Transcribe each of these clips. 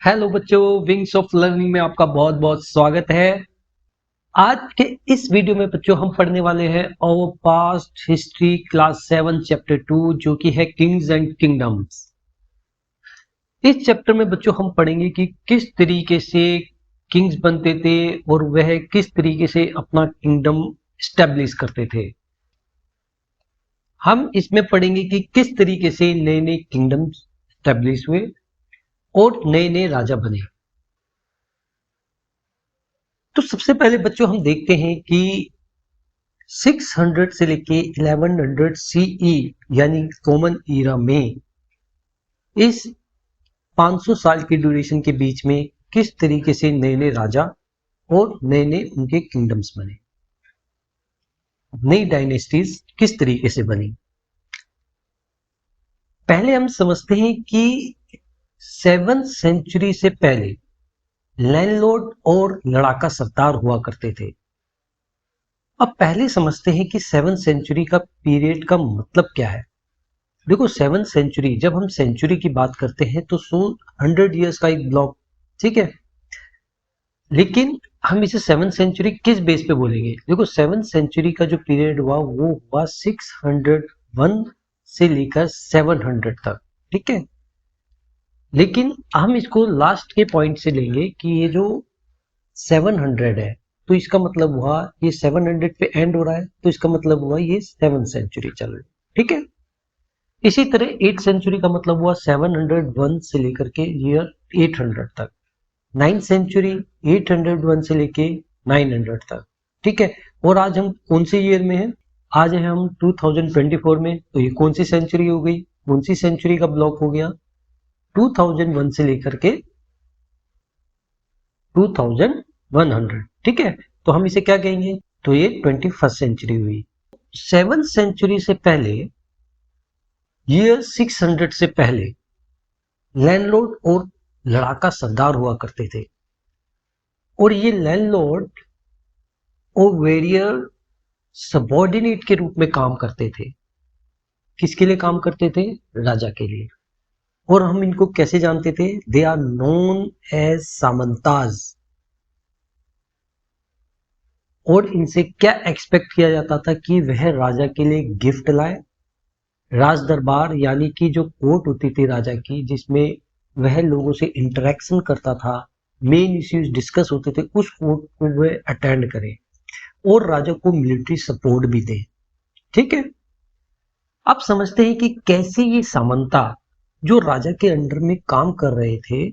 Hello बच्चों, wings of learning में आपका बहुत बहुत स्वागत है। आज के इस वीडियो में बच्चों हम पढ़ने वाले हैं our past history class 7 chapter 2 जो कि है किंग्स एंड किंगडम्स। इस चैप्टर में बच्चों हम पढ़ेंगे कि किस तरीके से किंग्स बनते थे और वह किस तरीके से अपना किंगडम स्टैब्लिश करते थे। हम इसमें पढ़ेंगे कि किस तरीके से नए नए किंगडम्स स्टैब्लिश हुए और नए नए राजा बने। तो सबसे पहले बच्चों हम देखते हैं कि 600 से लेके 1100 सीई यानी कॉमन ईरा में इस 500 साल की ड्यूरेशन के बीच में किस तरीके से नए नए राजा और नए नए उनके किंगडम्स बने, नई डायनेस्टीज किस तरीके से बनी। पहले हम समझते हैं कि 7th सेंचुरी से पहले लैंडलॉर्ड और लड़ाका सरदार हुआ करते थे। अब पहले समझते हैं कि 7th सेंचुरी का पीरियड का मतलब क्या है। देखो, 7th सेंचुरी, जब हम सेंचुरी की बात करते हैं तो 100 ईयर्स का एक ब्लॉक, ठीक है। लेकिन हम इसे 7th सेंचुरी किस बेस पे बोलेंगे। देखो, 7th सेंचुरी का जो पीरियड हुआ वो हुआ 601 से लेकर 700 तक, ठीक है। लेकिन हम इसको लास्ट के पॉइंट से लेंगे कि ये जो 700 है तो इसका मतलब हुआ ये 700 पे एंड हो रहा है, तो इसका मतलब हुआ ये 7th सेंचुरी चल रही है, ठीक है। इसी तरह 8th सेंचुरी का मतलब हुआ 701 से लेकर के ईयर 800 तक। 9th सेंचुरी 801 से लेके 900 तक, ठीक है। और आज हम कौन से ईयर में हैं? आज है हम 2024 में। तो ये कौन सी सेंचुरी हो गई, कौन सी सेंचुरी का ब्लॉक हो गया? 2001 से लेकर के 2100, ठीक है। तो हम इसे क्या कहेंगे? तो ये 21st सेंचुरी हुई। 7th सेंचुरी से पहले, ईयर 600 से पहले लैंडलॉर्ड और लड़ाका सरदार हुआ करते थे। और ये लैंडलॉर्ड और वेरियर सबॉर्डिनेट के रूप में काम करते थे। किसके लिए काम करते थे? राजा के लिए। और हम इनको कैसे जानते थे? They are known as samantas. और इनसे क्या एक्सपेक्ट किया जाता था कि वह राजा के लिए गिफ्ट लाए। राज दरबार यानी कि जो कोर्ट होती थी राजा की, जिसमें वह लोगों से इंटरेक्शन करता था, मेन इश्यूज डिस्कस होते थे, उस कोर्ट को वह अटेंड करे और राजा को मिलिट्री सपोर्ट भी दे, ठीक है। अब समझते हैं कि कैसे ये सामंता जो राजा के अंडर में काम कर रहे थे,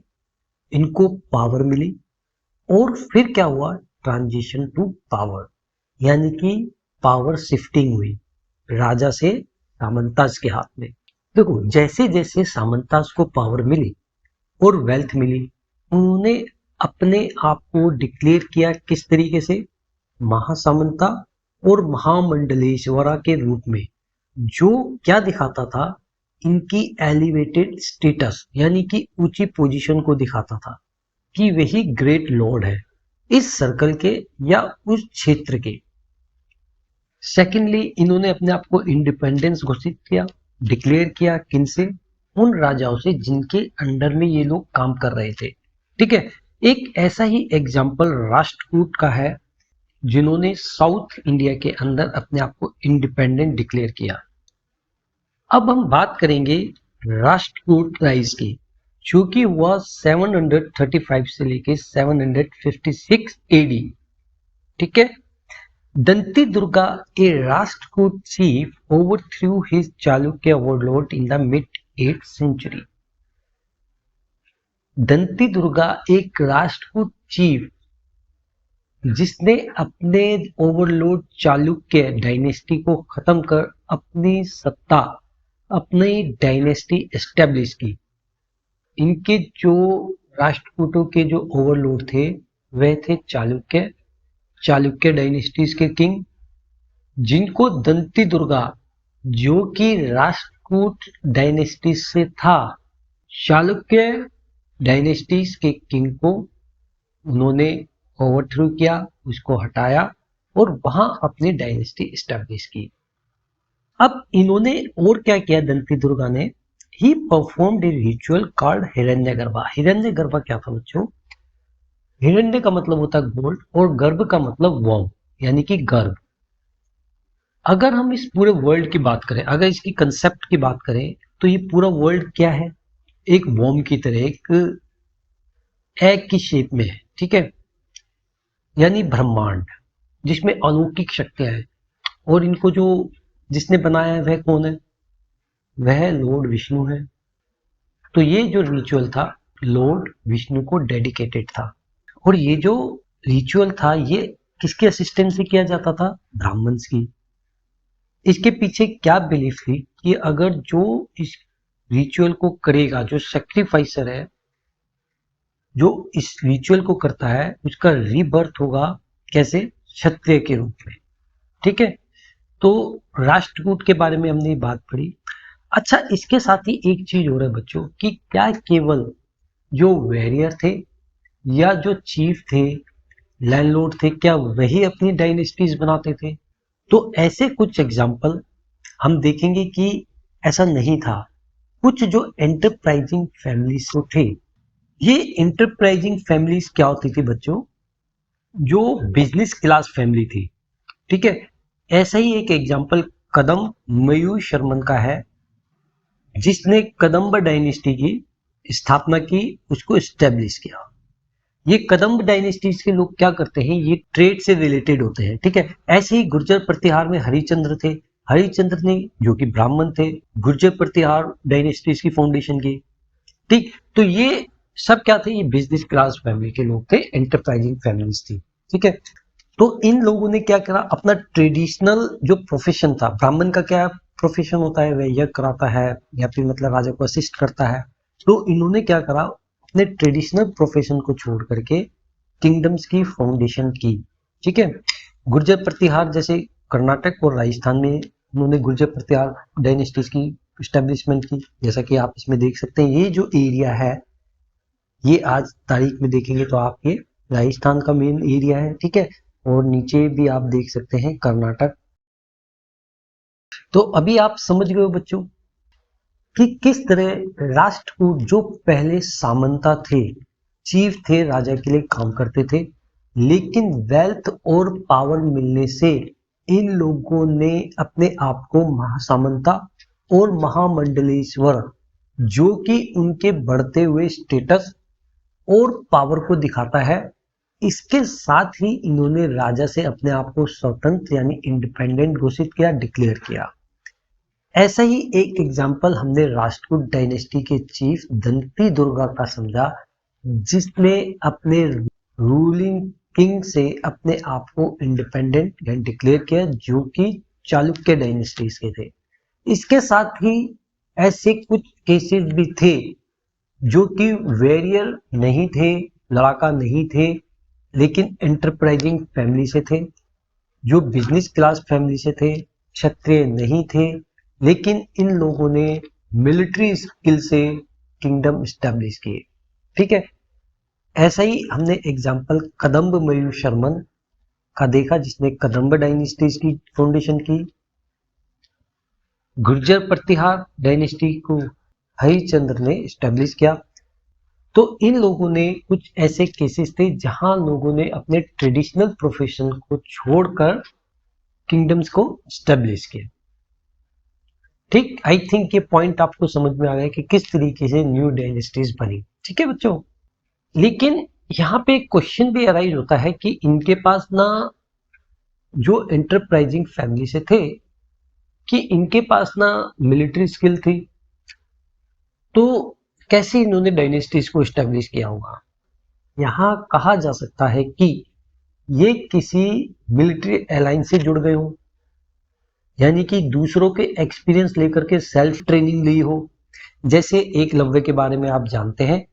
इनको पावर मिली और फिर क्या हुआ? ट्रांजिशन टू पावर, यानी कि पावर शिफ्टिंग हुई राजा से सामंताज के हाथ में। देखो, जैसे जैसे सामंताज को पावर मिली और वेल्थ मिली, उन्होंने अपने आप को डिक्लेयर किया किस तरीके से? महासामंता और महामंडलेश्वरा के रूप में, जो क्या दिखाता था? इनकी एलिवेटेड स्टेटस यानी कि ऊंची पोजीशन को दिखाता था कि वही ग्रेट लॉर्ड है इस सर्कल के या उस क्षेत्र के। सेकेंडली, इन्होंने अपने आप को इंडिपेंडेंस घोषित किया, डिक्लेयर किया। किनसे? उन राजाओं से जिनके अंडर में ये लोग काम कर रहे थे, ठीक है। एक ऐसा ही एग्जाम्पल राष्ट्रकूट का है, जिन्होंने साउथ इंडिया के अंदर अपने आप को इंडिपेंडेंट डिक्लेयर किया। अब हम बात करेंगे राष्ट्रकूट राइज की, जो कि हुआ 735 से लेके 756 एडी, ठीक है। दंती Durga, a Rashtrakoot chief, overthrew his Chalukya warlord in the mid-8th century. दंती दुर्गा एक राष्ट्रकूट चीफ जिसने अपने ओवरलॉर्ड चालुक्य डायनेस्टी को खत्म कर अपनी सत्ता, अपनी डायनेस्टी एस्टेब्लिश की। इनके जो राष्ट्रकूटों के जो ओवरलॉर्ड थे वह थे चालुक्य डायनेस्टीज के किंग, जिनको दंती दुर्गा, जो कि राष्ट्रकूट डायनेस्टी से था, चालुक्य डायनेस्टीज के किंग को उन्होंने ओवरथ्रो किया, उसको हटाया और वहां अपनी डायनेस्टी एस्टेब्लिश की। अब इन्होंने और क्या किया दंती दुर्गा ने? He performed a ritual called hiranyagarbha. Hiranyagarbha क्या था बच्चों? हिरण्य का मतलब होता है गोल्ड और गर्भ का मतलब वर्म, यानी कि गर्भ। अगर हम इस पूरे वर्ल्ड की बात करें, अगर इसकी कंसेप्ट की बात करें, तो ये पूरा वर्ल्ड क्या है? एक वर्म की तरह, एक एग की शेप में है, ठीक है, यानी ब्रह्मांड, जिसमें अलौकिक शक्तियां हैं। और इनको जो जिसने बनाया है वह कौन है? वह लॉर्ड विष्णु है। तो ये जो रिचुअल था लॉर्ड विष्णु को डेडिकेटेड था। और ये जो रिचुअल था ये किसके असिस्टेंस से किया जाता था? ब्राह्मण्स की। इसके पीछे क्या बिलीफ थी कि अगर जो इस रिचुअल को करेगा, जो सेक्रीफाइसर है, जो इस रिचुअल को करता है, उसका रीबर्थ होगा कैसे? क्षत्रिय के रूप में, ठीक है। तो राष्ट्रकूट के बारे में हमने बात पढ़ी। अच्छा, इसके साथ ही एक चीज हो रहा है बच्चों कि क्या केवल जो वॉरियर थे या जो चीफ थे, लैंडलॉर्ड थे, क्या वही अपनी डायनेस्टीज बनाते थे? तो ऐसे कुछ एग्जाम्पल हम देखेंगे कि ऐसा नहीं था। कुछ जो एंटरप्राइजिंग फैमिलीज तो थे, ये एंटरप्राइजिंग फैमिलीज क्या होती थी बच्चों? जो बिजनेस क्लास फैमिली थी, ठीक है। ऐसा ही एक एग्जाम्पल कदम मयूर शर्मन का है, जिसने कदम्ब डायनेस्टी की स्थापना की, उसको स्टेब्लिश किया। ये कदम्ब डायनेस्टीज के लोग क्या करते हैं? ये ट्रेड से रिलेटेड होते हैं, ठीक है। ऐसे ही गुर्जर प्रतिहार में हरिचंद्र थे। हरिचंद्र ने, जो कि ब्राह्मण थे, गुर्जर प्रतिहार डायनेस्टीज की फाउंडेशन की, ठीक। तो ये सब क्या थे? ये बिजनेस क्लास फैमिली के लोग थे, एंटरप्राइजिंग फैमिलीज थी, ठीक है। तो इन लोगों ने क्या करा? अपना ट्रेडिशनल जो प्रोफेशन था, ब्राह्मण का क्या प्रोफेशन होता है? वह यज्ञ कराता है या फिर मतलब राजा को असिस्ट करता है। तो इन्होंने क्या करा? अपने ट्रेडिशनल प्रोफेशन को छोड़ करके किंगडम्स की फाउंडेशन की, ठीक है। गुर्जर प्रतिहार जैसे कर्नाटक और राजस्थान में उन्होंने गुर्जर प्रतिहार डायनेस्टीज की स्टैब्लिशमेंट की, जैसा कि आप इसमें देख सकते हैं। ये जो एरिया है, ये आज तारीख में देखेंगे तो आप ये राजस्थान का मेन एरिया है, ठीक है। और नीचे भी आप देख सकते हैं कर्नाटक। तो अभी आप समझ गए हो बच्चों कि किस तरह राष्ट्रकूट जो पहले सामंता थे, चीफ थे, राजा के लिए काम करते थे, लेकिन वेल्थ और पावर मिलने से इन लोगों ने अपने आप को महासामंता और महामंडलेश्वर, जो कि उनके बढ़ते हुए स्टेटस और पावर को दिखाता है, इसके साथ ही इन्होंने राजा से अपने आप को स्वतंत्र यानी इंडिपेंडेंट घोषित किया, डिक्लेयर किया। ऐसा ही एक एग्जाम्पल हमने राष्ट्रकूट डायनेस्टी के चीफ दंती दुर्गा का समझा, जिसने अपने रूलिंग किंग से अपने आप को इंडिपेंडेंट या डिक्लेयर किया, जो कि चालुक्य डायनेस्टीज के थे। इसके साथ ही ऐसे कुछ केसेस भी थे जो कि वेरियर नहीं थे, लड़ाका नहीं थे, लेकिन एंटरप्राइजिंग फैमिली से थे, जो बिजनेस क्लास फैमिली से थे, क्षत्रिय नहीं थे, लेकिन इन लोगों ने मिलिट्री स्किल से किंगडम स्टैब्लिश किए, ठीक है। ऐसा ही हमने एग्जाम्पल कदम्ब मयूर शर्मन का देखा, जिसने कदम्ब डायनेस्टीज की फाउंडेशन की। गुर्जर प्रतिहार डायनेस्टी को हरिचंद्र ने स्टैब्लिश किया। तो इन लोगों ने कुछ ऐसे केसेस थे जहां लोगों ने अपने ट्रेडिशनल प्रोफेशन को छोड़कर किंगडम्स को स्टैब्लिश किया, ठीक। आई थिंक ये पॉइंट आपको समझ में आ गया कि किस तरीके से न्यू डायनेस्टीज बनी, ठीक है बच्चों। लेकिन यहाँ पे एक क्वेश्चन भी अराइज होता है कि इनके पास ना, जो एंटरप्राइजिंग फैमिली से थे, कि इनके पास ना मिलिट्री स्किल थी, तो कैसे इन्होंने डायनेस्टीज को स्टैब्लिश किया होगा? यहाँ कहा जा सकता है कि ये किसी मिलिट्री अलायंस से जुड़ गए हो, यानी कि दूसरों के एक्सपीरियंस लेकर के सेल्फ ट्रेनिंग ली हो। जैसे एकलव्य के बारे में आप जानते हैं,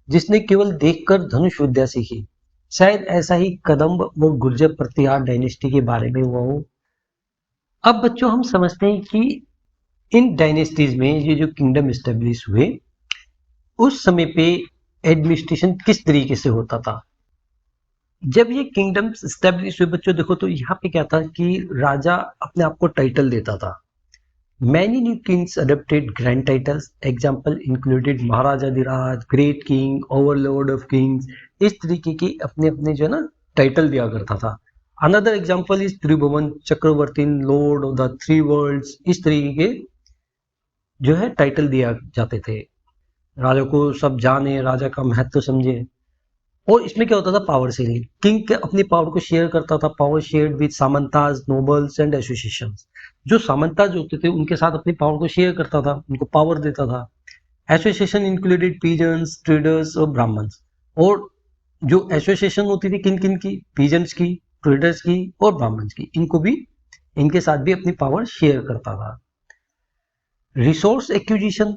जिसने केवल देखकर धनुष विद्या सीखी। शायद ऐसा ही कदम्ब और गुर्जर प्रतिहार डायनेस्टी के बारे में हुआ हो। अब बच्चों हम समझते हैं कि इन डायनेस्टीज में ये जो किंगडम स्टेब्लिश हुए, उस समय पे एडमिनिस्ट्रेशन किस तरीके से होता था। जब ये किंगडम्स स्टेब्लिश हुए बच्चों, देखो तो यहाँ पे क्या था कि राजा अपने आप को टाइटल देता था, Many new kings adopted grand titles. Example included Maharajadhiraja, great king, overlord of kings. इस तरीके की अपने अपने जो है ना टाइटल दिया करता था. Another example is Tribhuvana Chakravarti, lord of the three worlds. इस तरीके के जो है टाइटल दिया जाते थे. राजा को सब जाने, राजा का महत्व समझे. और इसमें क्या होता था, पावर शेयरिंग. किंग अपनी पावर को शेयर करता था. Power share with samantas, nobles and association. जो सामंताज होते थे उनके साथ अपनी पावर को शेयर करता था, उनको पावर देता था. एसोसिएशन इंक्लूडेड पीजन्स, ट्रेडर्स और ब्राह्मण्स. और जो एसोसिएशन होती थी किन किन की, पीजन्स की, ट्रेडर्स की और ब्राह्मण्स की, इनको भी, इनके साथ भी अपनी पावर शेयर करता था. Resource acquisition.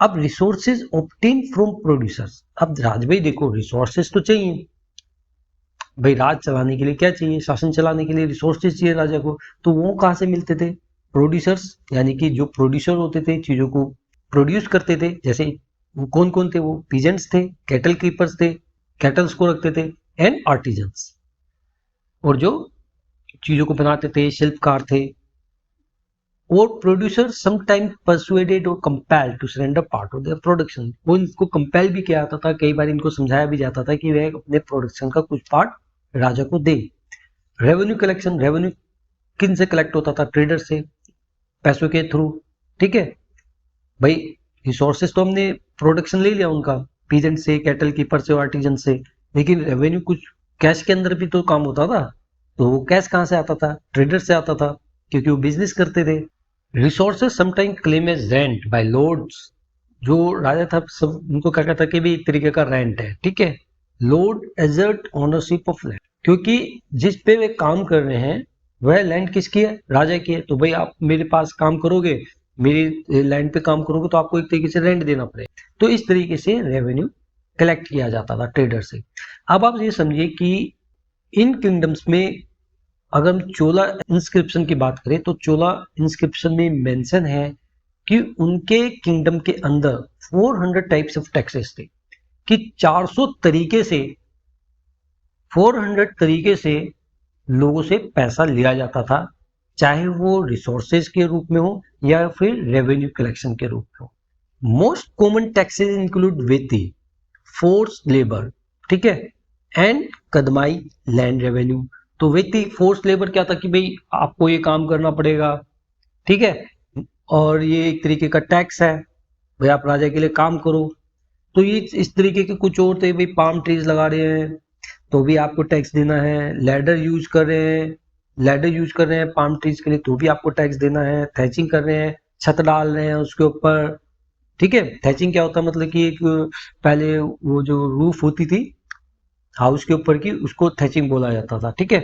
अब रिसोर्सेज ऑब्टेन फ्रॉम प्रोड्यूसर्स. अब राज भाई देखो, रिसोर्सेज तो चाहिए भाई, राज चलाने के लिए क्या चाहिए, शासन चलाने के लिए रिसोर्सेज चाहिए राजा को. तो वो कहाँ से मिलते थे, प्रोड्यूसर्स, यानी कि जो प्रोड्यूसर होते थे, चीजों को प्रोड्यूस करते थे. जैसे वो कौन कौन थे, वो पीजेंट्स थे, कैटल कीपर्स थे, कैटल्स को रखते थे, एंड आर्टिजन्स. और जो चीजों को बनाते थे, शिल्पकार थे. और प्रोड्यूसर समटाइम परसुएडेड और compelled to surrender part of their production. वो इनको कंपेल भी किया जाता था, कई बार इनको समझाया भी जाता था कि वह अपने प्रोडक्शन का कुछ पार्ट राजा को दे. Revenue collection. रेवेन्यू किन से कलेक्ट होता था, ट्रेडर से, पैसों के थ्रू. ठीक है भाई, रिसोर्सेज तो हमने प्रोडक्शन ले लिया उनका, पीजेंट से, कैटल कीपर से, आर्टिजन से. लेकिन रेवेन्यू कुछ कैश के अंदर भी तो काम होता था. तो वो कैश कहाँ से आता था, ट्रेडर से आता था, क्योंकि वो बिजनेस करते थे. Resources sometime claim as rent by lords. जो राजा था सब उनको क्या कहता कि भी एक तरीके का रेंट है. ठीक है, Lord assert ownership of land, क्योंकि जिस पे वे काम कर रहे हैं वह लैंड किसकी है, राजा की है. तो भाई आप मेरे पास काम करोगे, मेरी लैंड पे काम करोगे, तो आपको एक तरीके से रेंट देना पड़ेगा. तो इस तरीके से रेवेन्यू कलेक्ट किया जाता था ट्रेडर से. अब आप ये समझिए कि इन किंगडम्स में अगर हम चोला इंस्क्रिप्शन की बात करें तो चोला इंस्क्रिप्शन में मेंशन है कि उनके किंगडम के अंदर 400 टाइप्स ऑफ टैक्सेस थे, कि 400 तरीके से, 400 तरीके से लोगों से पैसा लिया जाता था, चाहे वो रिसोर्सेज के रूप में हो या फिर रेवेन्यू कलेक्शन के रूप में हो. Most common taxes include vetti, forced labour, ठीक है, एंड कदमाई लैंड रेवेन्यू. तो वेती, फोर्स लेबर क्या था कि भाई आपको ये काम करना पड़ेगा, ठीक है, और ये एक तरीके का टैक्स है, भाई आप राजा के लिए काम करो. तो ये इस तरीके के कुछ और थे, भाई पाम ट्रीज लगा रहे हैं तो भी आपको टैक्स देना है, लैडर यूज कर रहे हैं, लैडर यूज कर रहे हैं पाम ट्रीज के लिए तो भी आपको टैक्स देना है, थैचिंग कर रहे हैं, छत डाल रहे हैं उसके ऊपर. ठीक है, थैचिंग क्या होता है, मतलब कि एक पहले वो जो रूफ होती थी हाउस के ऊपर की, उसको थैचिंग बोला जाता था. ठीक है,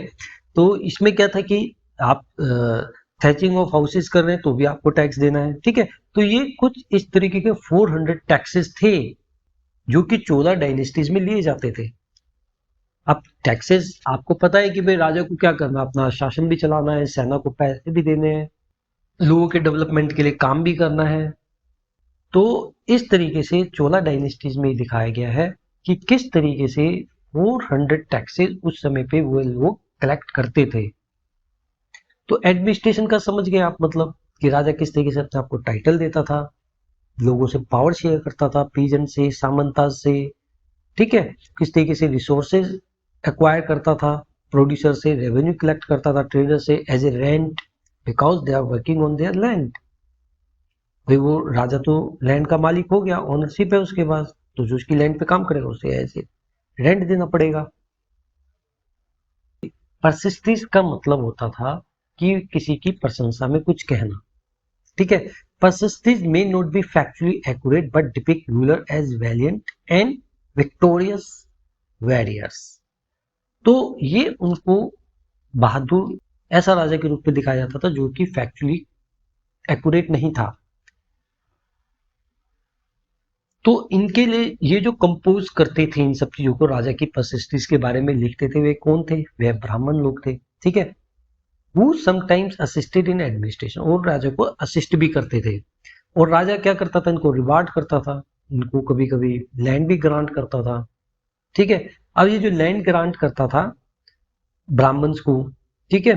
तो इसमें क्या था कि आप थैचिंग ऑफ हाउसेस कर रहे हैं तो भी आपको टैक्स देना है. ठीक है, तो ये कुछ इस तरीके के 400 टैक्सेस थे जो कि 14 डायनेस्टीज में लिए जाते थे. अब टैक्सेस आपको पता है कि भाई राजा को क्या करना, अपना शासन भी चलाना है, सेना को पैसे भी देने हैं, लोगों के डेवलपमेंट के लिए काम भी करना है. तो इस तरीके से 14 डायनेस्टीज में दिखाया गया है कि किस तरीके से 400 टैक्सेस उस समय पे वो लोग कलेक्ट करते थे. तो एडमिनिस्ट्रेशन का समझ गए आप, मतलब कि राजा किस तरीके से अपने आपको टाइटल देता था, लोगों से पावर शेयर करता था, पीजन से, सामंताज से. ठीक है, किस तरीके से रिसोर्सेज एक्वायर करता था, प्रोड्यूसर से रेवेन्यू कलेक्ट करता था, ट्रेडर से as a rent, because they are working on their land. भाई वो राजा तो लैंड का मालिक हो गया, ओनरशिप है उसके पास, तो जो उसकी लैंड पे काम करेगा उसे ऐसे रेंट देना पड़ेगा. परसिस्टेंस का मतलब होता था कि किसी की प्रशंसा में कुछ कहना. ठीक है, persistence may not be factually accurate but depict ruler as valiant and victorious warriors. तो ये उनको बहादुर ऐसा राजा के रूप में दिखाया जाता था जो कि फैक्चुअली एक्यूरेट नहीं था. तो इनके लिए ये जो कंपोज करते थे इन सब चीजों को, राजा की परसिस्टेंस के बारे में लिखते थे, वे कौन थे, वे ब्राह्मण लोग थे. ठीक है, वो समटाइम्स असिस्टेड इन एडमिनिस्ट्रेशन, और राजा को असिस्ट भी करते थे. और राजा क्या करता था, इनको रिवार्ड करता था, इनको कभी कभी लैंड भी ग्रांट करता था. ठीक है, अब ये जो लैंड ग्रांट करता था ब्राह्मण्स को, ठीक है,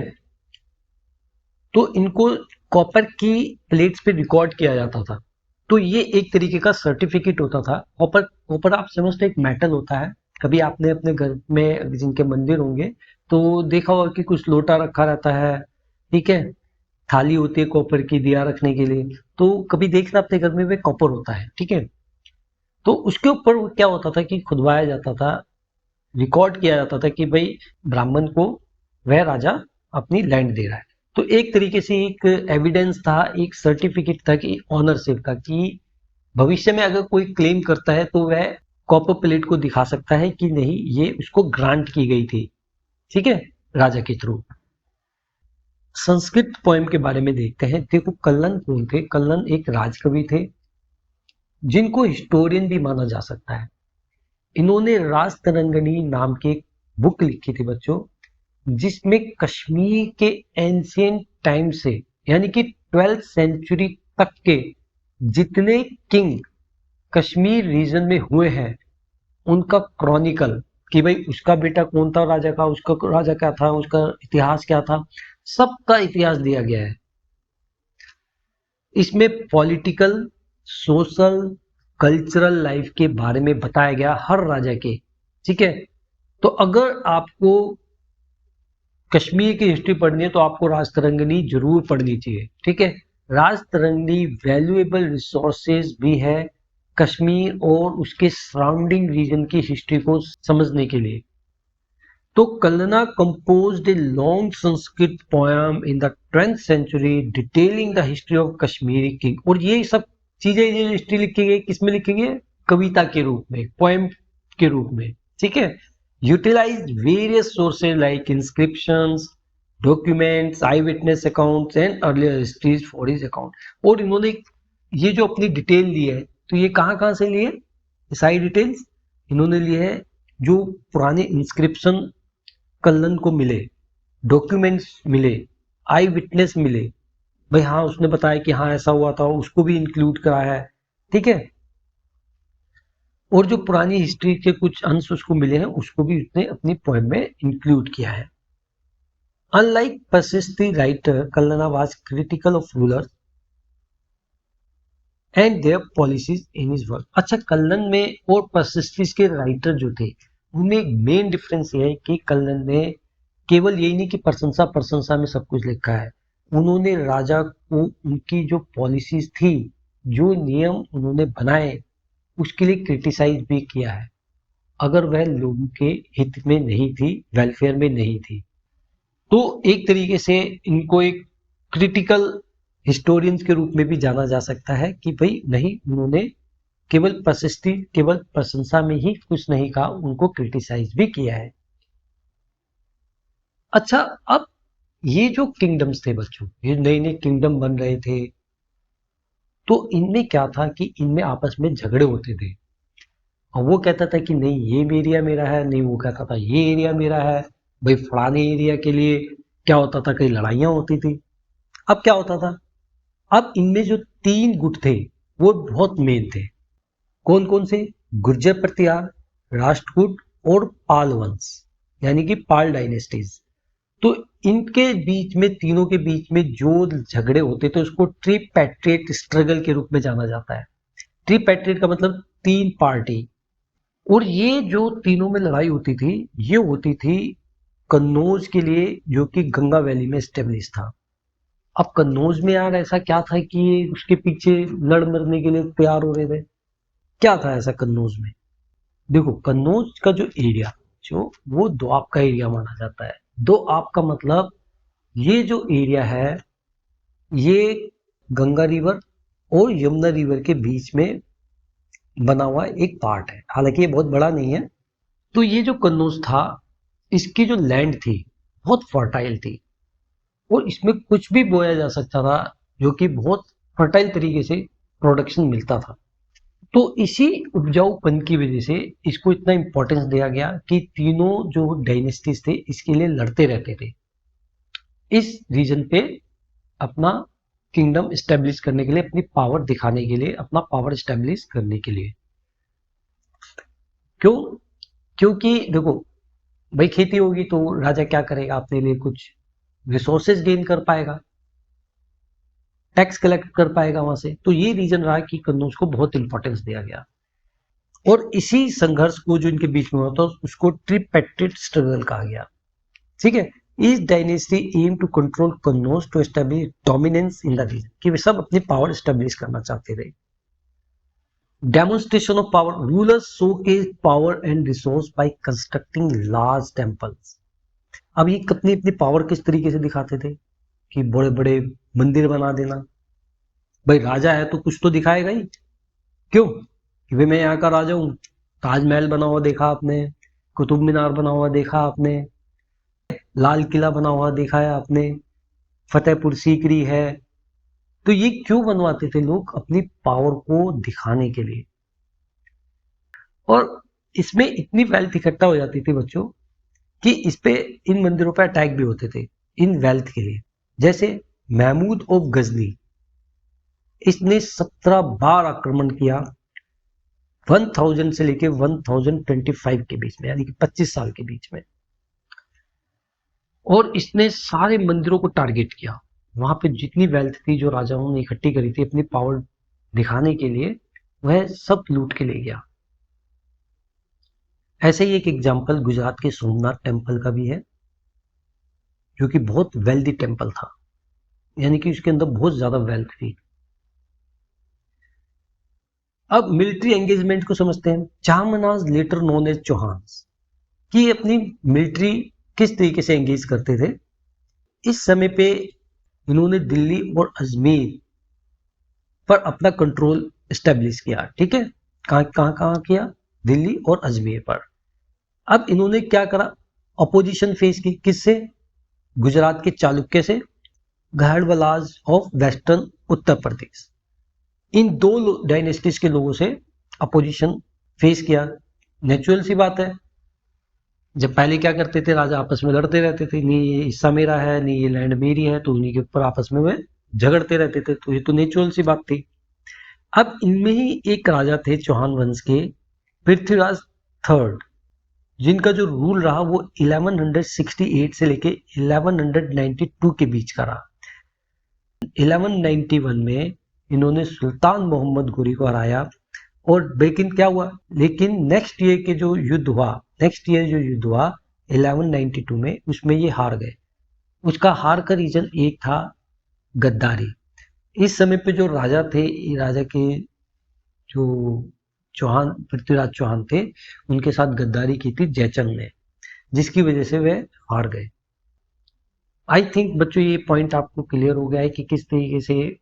तो इनको कॉपर की प्लेट्स पे रिकॉर्ड किया जाता था। तो ये एक तरीके का सर्टिफिकेट होता था। कॉपर कॉपर आप समझते एक मेटल होता है। कभी आपने अपने घर में जिनके मंदिर होंगे तो देखा होगा कि कुछ लोटा रखा रहता है, ठीक है, थाली होती है कॉपर की दिया रखने के लिए। तो कभी देखना अपने घर में वे कॉपर होता है, ठीक है। तो उसके ऊपर क्या होता था कि खुदवाया जाता था, रिकॉर्ड किया जाता था कि भाई ब्राह्मण को वह राजा अपनी लैंड दे रहा है। तो एक तरीके से एक एविडेंस था, एक सर्टिफिकेट था कि ऑनरशिप का, कि भविष्य में अगर कोई क्लेम करता है तो वह कॉपर प्लेट को दिखा सकता है कि नहीं ये उसको ग्रांट की गई थी, ठीक है, राजा के थ्रू। संस्कृत पोएम के बारे में देखते हैं। देखो कल्लन कौन थे? कल्लन एक राजकवि थे जिनको हिस्टोरियन भी माना जा सकता है। इन्होंने राज तरंगिणी नाम की एक बुक लिखी थी बच्चों, जिसमें कश्मीर के एंशियंट टाइम से यानी कि 12th सेंचुरी तक के जितने किंग कश्मीर रीजन में हुए हैं उनका क्रॉनिकल, कि भाई उसका बेटा कौन था राजा का, उसका राजा क्या था, उसका इतिहास क्या था, सबका इतिहास दिया गया है। इसमें पॉलिटिकल, सोशल, कल्चरल लाइफ के बारे में बताया गया हर राजा के, ठीक है। तो अगर आपको कश्मीर की हिस्ट्री पढ़नी है तो आपको राजतरंगिणी जरूर पढ़नी चाहिए, ठीक है। राजतरंगिणी वैल्यूएबल रिसोर्सेज भी है कश्मीर और उसके सराउंडिंग रीजन की हिस्ट्री को समझने के लिए। तो कलना composed a long Sanskrit poem in the 10th century detailing the history of Kashmiri king। और ये सब चीजें जो हिस्ट्री लिखी गई किसमें लिखी गई है? कविता के रूप में, पोएम के रूप में, ठीक है। Utilise various sources like inscriptions, documents, eye witness accounts and earlier histories for his account. और इन्होंने ये जो अपनी डिटेल ली है तो ये कहाँ कहाँ से लिए? सारी डिटेल्स इन्होंने लिए है जो पुराने इंस्क्रिप्शन कल्लन को मिले, डॉक्यूमेंट्स मिले, आई विटनेस मिले, भाई हाँ उसने बताया कि हाँ ऐसा हुआ था, उसको भी इंक्लूड कराया है, ठीक है। और जो पुरानी हिस्ट्री के कुछ अंश उसको मिले हैं उसको भी उसने अपनी पोएम में इंक्लूड किया है। Unlike prashasti writer, Kalhana was critical of rulers and their policies in his work. अच्छा, कल्लन में और परसिस्टिस के राइटर जो थे उनमें एक मेन डिफरेंस ये है कि कल्लन ने केवल यही नहीं कि प्रशंसा प्रशंसा में सब कुछ लिखा है, उन्होंने राजा को उनकी जो पॉलिसीज थी, जो नियम उन्होंने बनाए, उसके लिए क्रिटिसाइज भी किया है अगर वह लोगों के हित में नहीं थी, वेलफेयर में नहीं थी। तो एक तरीके से इनको एक क्रिटिकल हिस्टोरियंस के रूप में भी जाना जा सकता है कि भाई नहीं, उन्होंने केवल प्रशस्ति, केवल प्रशंसा में ही कुछ नहीं कहा, उनको क्रिटिसाइज भी किया है। अच्छा, अब ये जो किंगडम्स थे बच्चों, ये नए नए किंगडम बन रहे थे, तो इनमें क्या था कि इनमें आपस में झगड़े होते थे। और वो कहता था कि नहीं ये एरिया मेरा है, नहीं वो कहता था ये एरिया मेरा है। भाई फलाने एरिया के लिए क्या होता था, कई लड़ाइयां होती थी। अब क्या होता था, अब इनमें जो तीन गुट थे वो बहुत मेन थे। कौन कौन से? गुर्जर प्रतिहार, राष्ट्रकूट और पाल वंश, यानी कि पाल डायनेस्टीज। तो इनके बीच में, तीनों के बीच में जो झगड़े होते थे उसको ट्रिपैट्रिएट स्ट्रगल के रूप में जाना जाता है। ट्रिपैट्रिएट का मतलब तीन पार्टी। और ये जो तीनों में लड़ाई होती थी, ये होती थी कन्नौज के लिए, जो कि गंगा वैली में स्टेब्लिश था। अब कन्नौज में यार ऐसा क्या था कि ये उसके पीछे लड़ मरने के लिए तैयार हो रहे थे? क्या था ऐसा कन्नौज में? देखो कन्नौज का जो एरिया, जो वो दोआब का एरिया माना जाता है। दोआब का मतलब ये जो एरिया है ये गंगा रिवर और यमुना रिवर के बीच में बना हुआ एक पार्ट है, हालांकि ये बहुत बड़ा नहीं है। तो ये जो कन्नौज था, इसकी जो लैंड थी बहुत फर्टाइल थी और इसमें कुछ भी बोया जा सकता था, जो कि बहुत फर्टाइल तरीके से प्रोडक्शन मिलता था। तो इसी उपजाऊपन की वजह से इसको इतना इंपॉर्टेंस दिया गया कि तीनों जो डायनेस्टीज थे इसके लिए लड़ते रहते थे, इस रीजन पे अपना किंगडम स्टेब्लिश करने के लिए, अपनी पावर दिखाने के लिए, अपना पावर स्टेब्लिश करने के लिए। क्यों? क्योंकि देखो भाई खेती होगी तो राजा क्या करेगा, अपने लिए कुछ रिसोर्सेज गेन कर पाएगा। टैक्स कलेक्ट कर पाएगा वहां से। तो ये रीजन रहा कि कन्नौज को बहुत इंपॉर्टेंस दिया गया। और इसी संघर्ष को जो इनके बीच में हुआ था उसको ट्रिपेट्रिट स्ट्रगल कहा गया। ठीक है, इस dynasty aim to control Kannauj to establish dominance in the region, कि वे सब अपनी पावर एस्टेब्लिश करना चाहते थे। Demonstration of power, rulers showcase power and resource by constructing large temples. अब ये अपनी अपनी पावर किस तरीके से दिखाते थे कि बड़े बड़े मंदिर बना देना। भाई राजा है तो कुछ तो दिखाएगा ही, क्यों कि भाई मैं यहाँ का राजा हूँ। ताजमहल बना हुआ देखा आपने, कुतुब मीनार बना हुआ देखा आपने, लाल किला बना हुआ देखा है आपने, फतेहपुर सीकरी है। तो ये क्यों बनवाते थे लोग? अपनी पावर को दिखाने के लिए। और इसमें इतनी वेल्थ इकट्ठा हो जाती थी बच्चों कि इस पे इन मंदिरों पे अटैक भी होते थे इन वेल्थ के लिए। जैसे महमूद ऑफ गजनी, इसने 17 बार आक्रमण किया 1000 से लेके 1025 के बीच में, यानी कि 25 साल के बीच में। और इसने सारे मंदिरों को टारगेट किया। वहां पे जितनी वेल्थ थी जो राजाओं ने इकट्ठी करी थी अपनी पावर दिखाने के लिए, वह सब लूट के ले गया। ऐसे ही एक एग्जाम्पल गुजरात के सोमनाथ टेम्पल का भी है, जो कि बहुत वेल्दी टेम्पल था, यानी कि उसके अंदर बहुत ज्यादा वेल्थ थी। अब मिलिट्री एंगेजमेंट को समझते हैं। चामनाज लेटर नोन एज चौहान्स, कि अपनी मिलिट्री किस तरीके से एंगेज करते थे। इस समय पे इन्होंने दिल्ली और अजमेर पर अपना कंट्रोल स्टेब्लिश किया। ठीक है, कहां किया? दिल्ली और अजमेर पर। अब इन्होंने क्या करा? अपोजिशन फेस की, किससे? गुजरात के चालुक्य से, गहड़वलाज ऑफ वेस्टर्न उत्तर प्रदेश। इन दो डायनेस्टीज के लोगों से अपोजिशन फेस किया। नेचुरल सी बात है, जब पहले क्या करते थे राजा आपस में लड़ते रहते थे, नहीं ये हिस्सा मेरा है, नहीं ये लैंड मेरी है, तो उन्हीं के ऊपर आपस में वे झगड़ते रहते थे। तो ये तो नेचुरल सी बात थी। अब इनमें ही एक राजा थे चौहान वंश के, पृथ्वीराज थर्ड, जिनका जो रूल रहा वो 1168 से लेके 1192 के बीच का रहा। 1191 में इन्होंने सुल्तान मोहम्मद गोरी को हराया। और लेकिन क्या हुआ? लेकिन नेक्स्ट ईयर जो युद्ध हुआ 1192 में, उसमें ये हार गए। उसका हार का रीजन एक था गद्दारी। इस समय पे जो राजा थे, राजा के जो चौहान, पृथ्वीराज चौहान थे, उनके साथ गद्दारी की थी जयचंद ने, जिसकी वजह से वे हार गए। आई थिंक बच्चों ये पॉइंट आपको क्लियर हो गया है कि किस तरीके से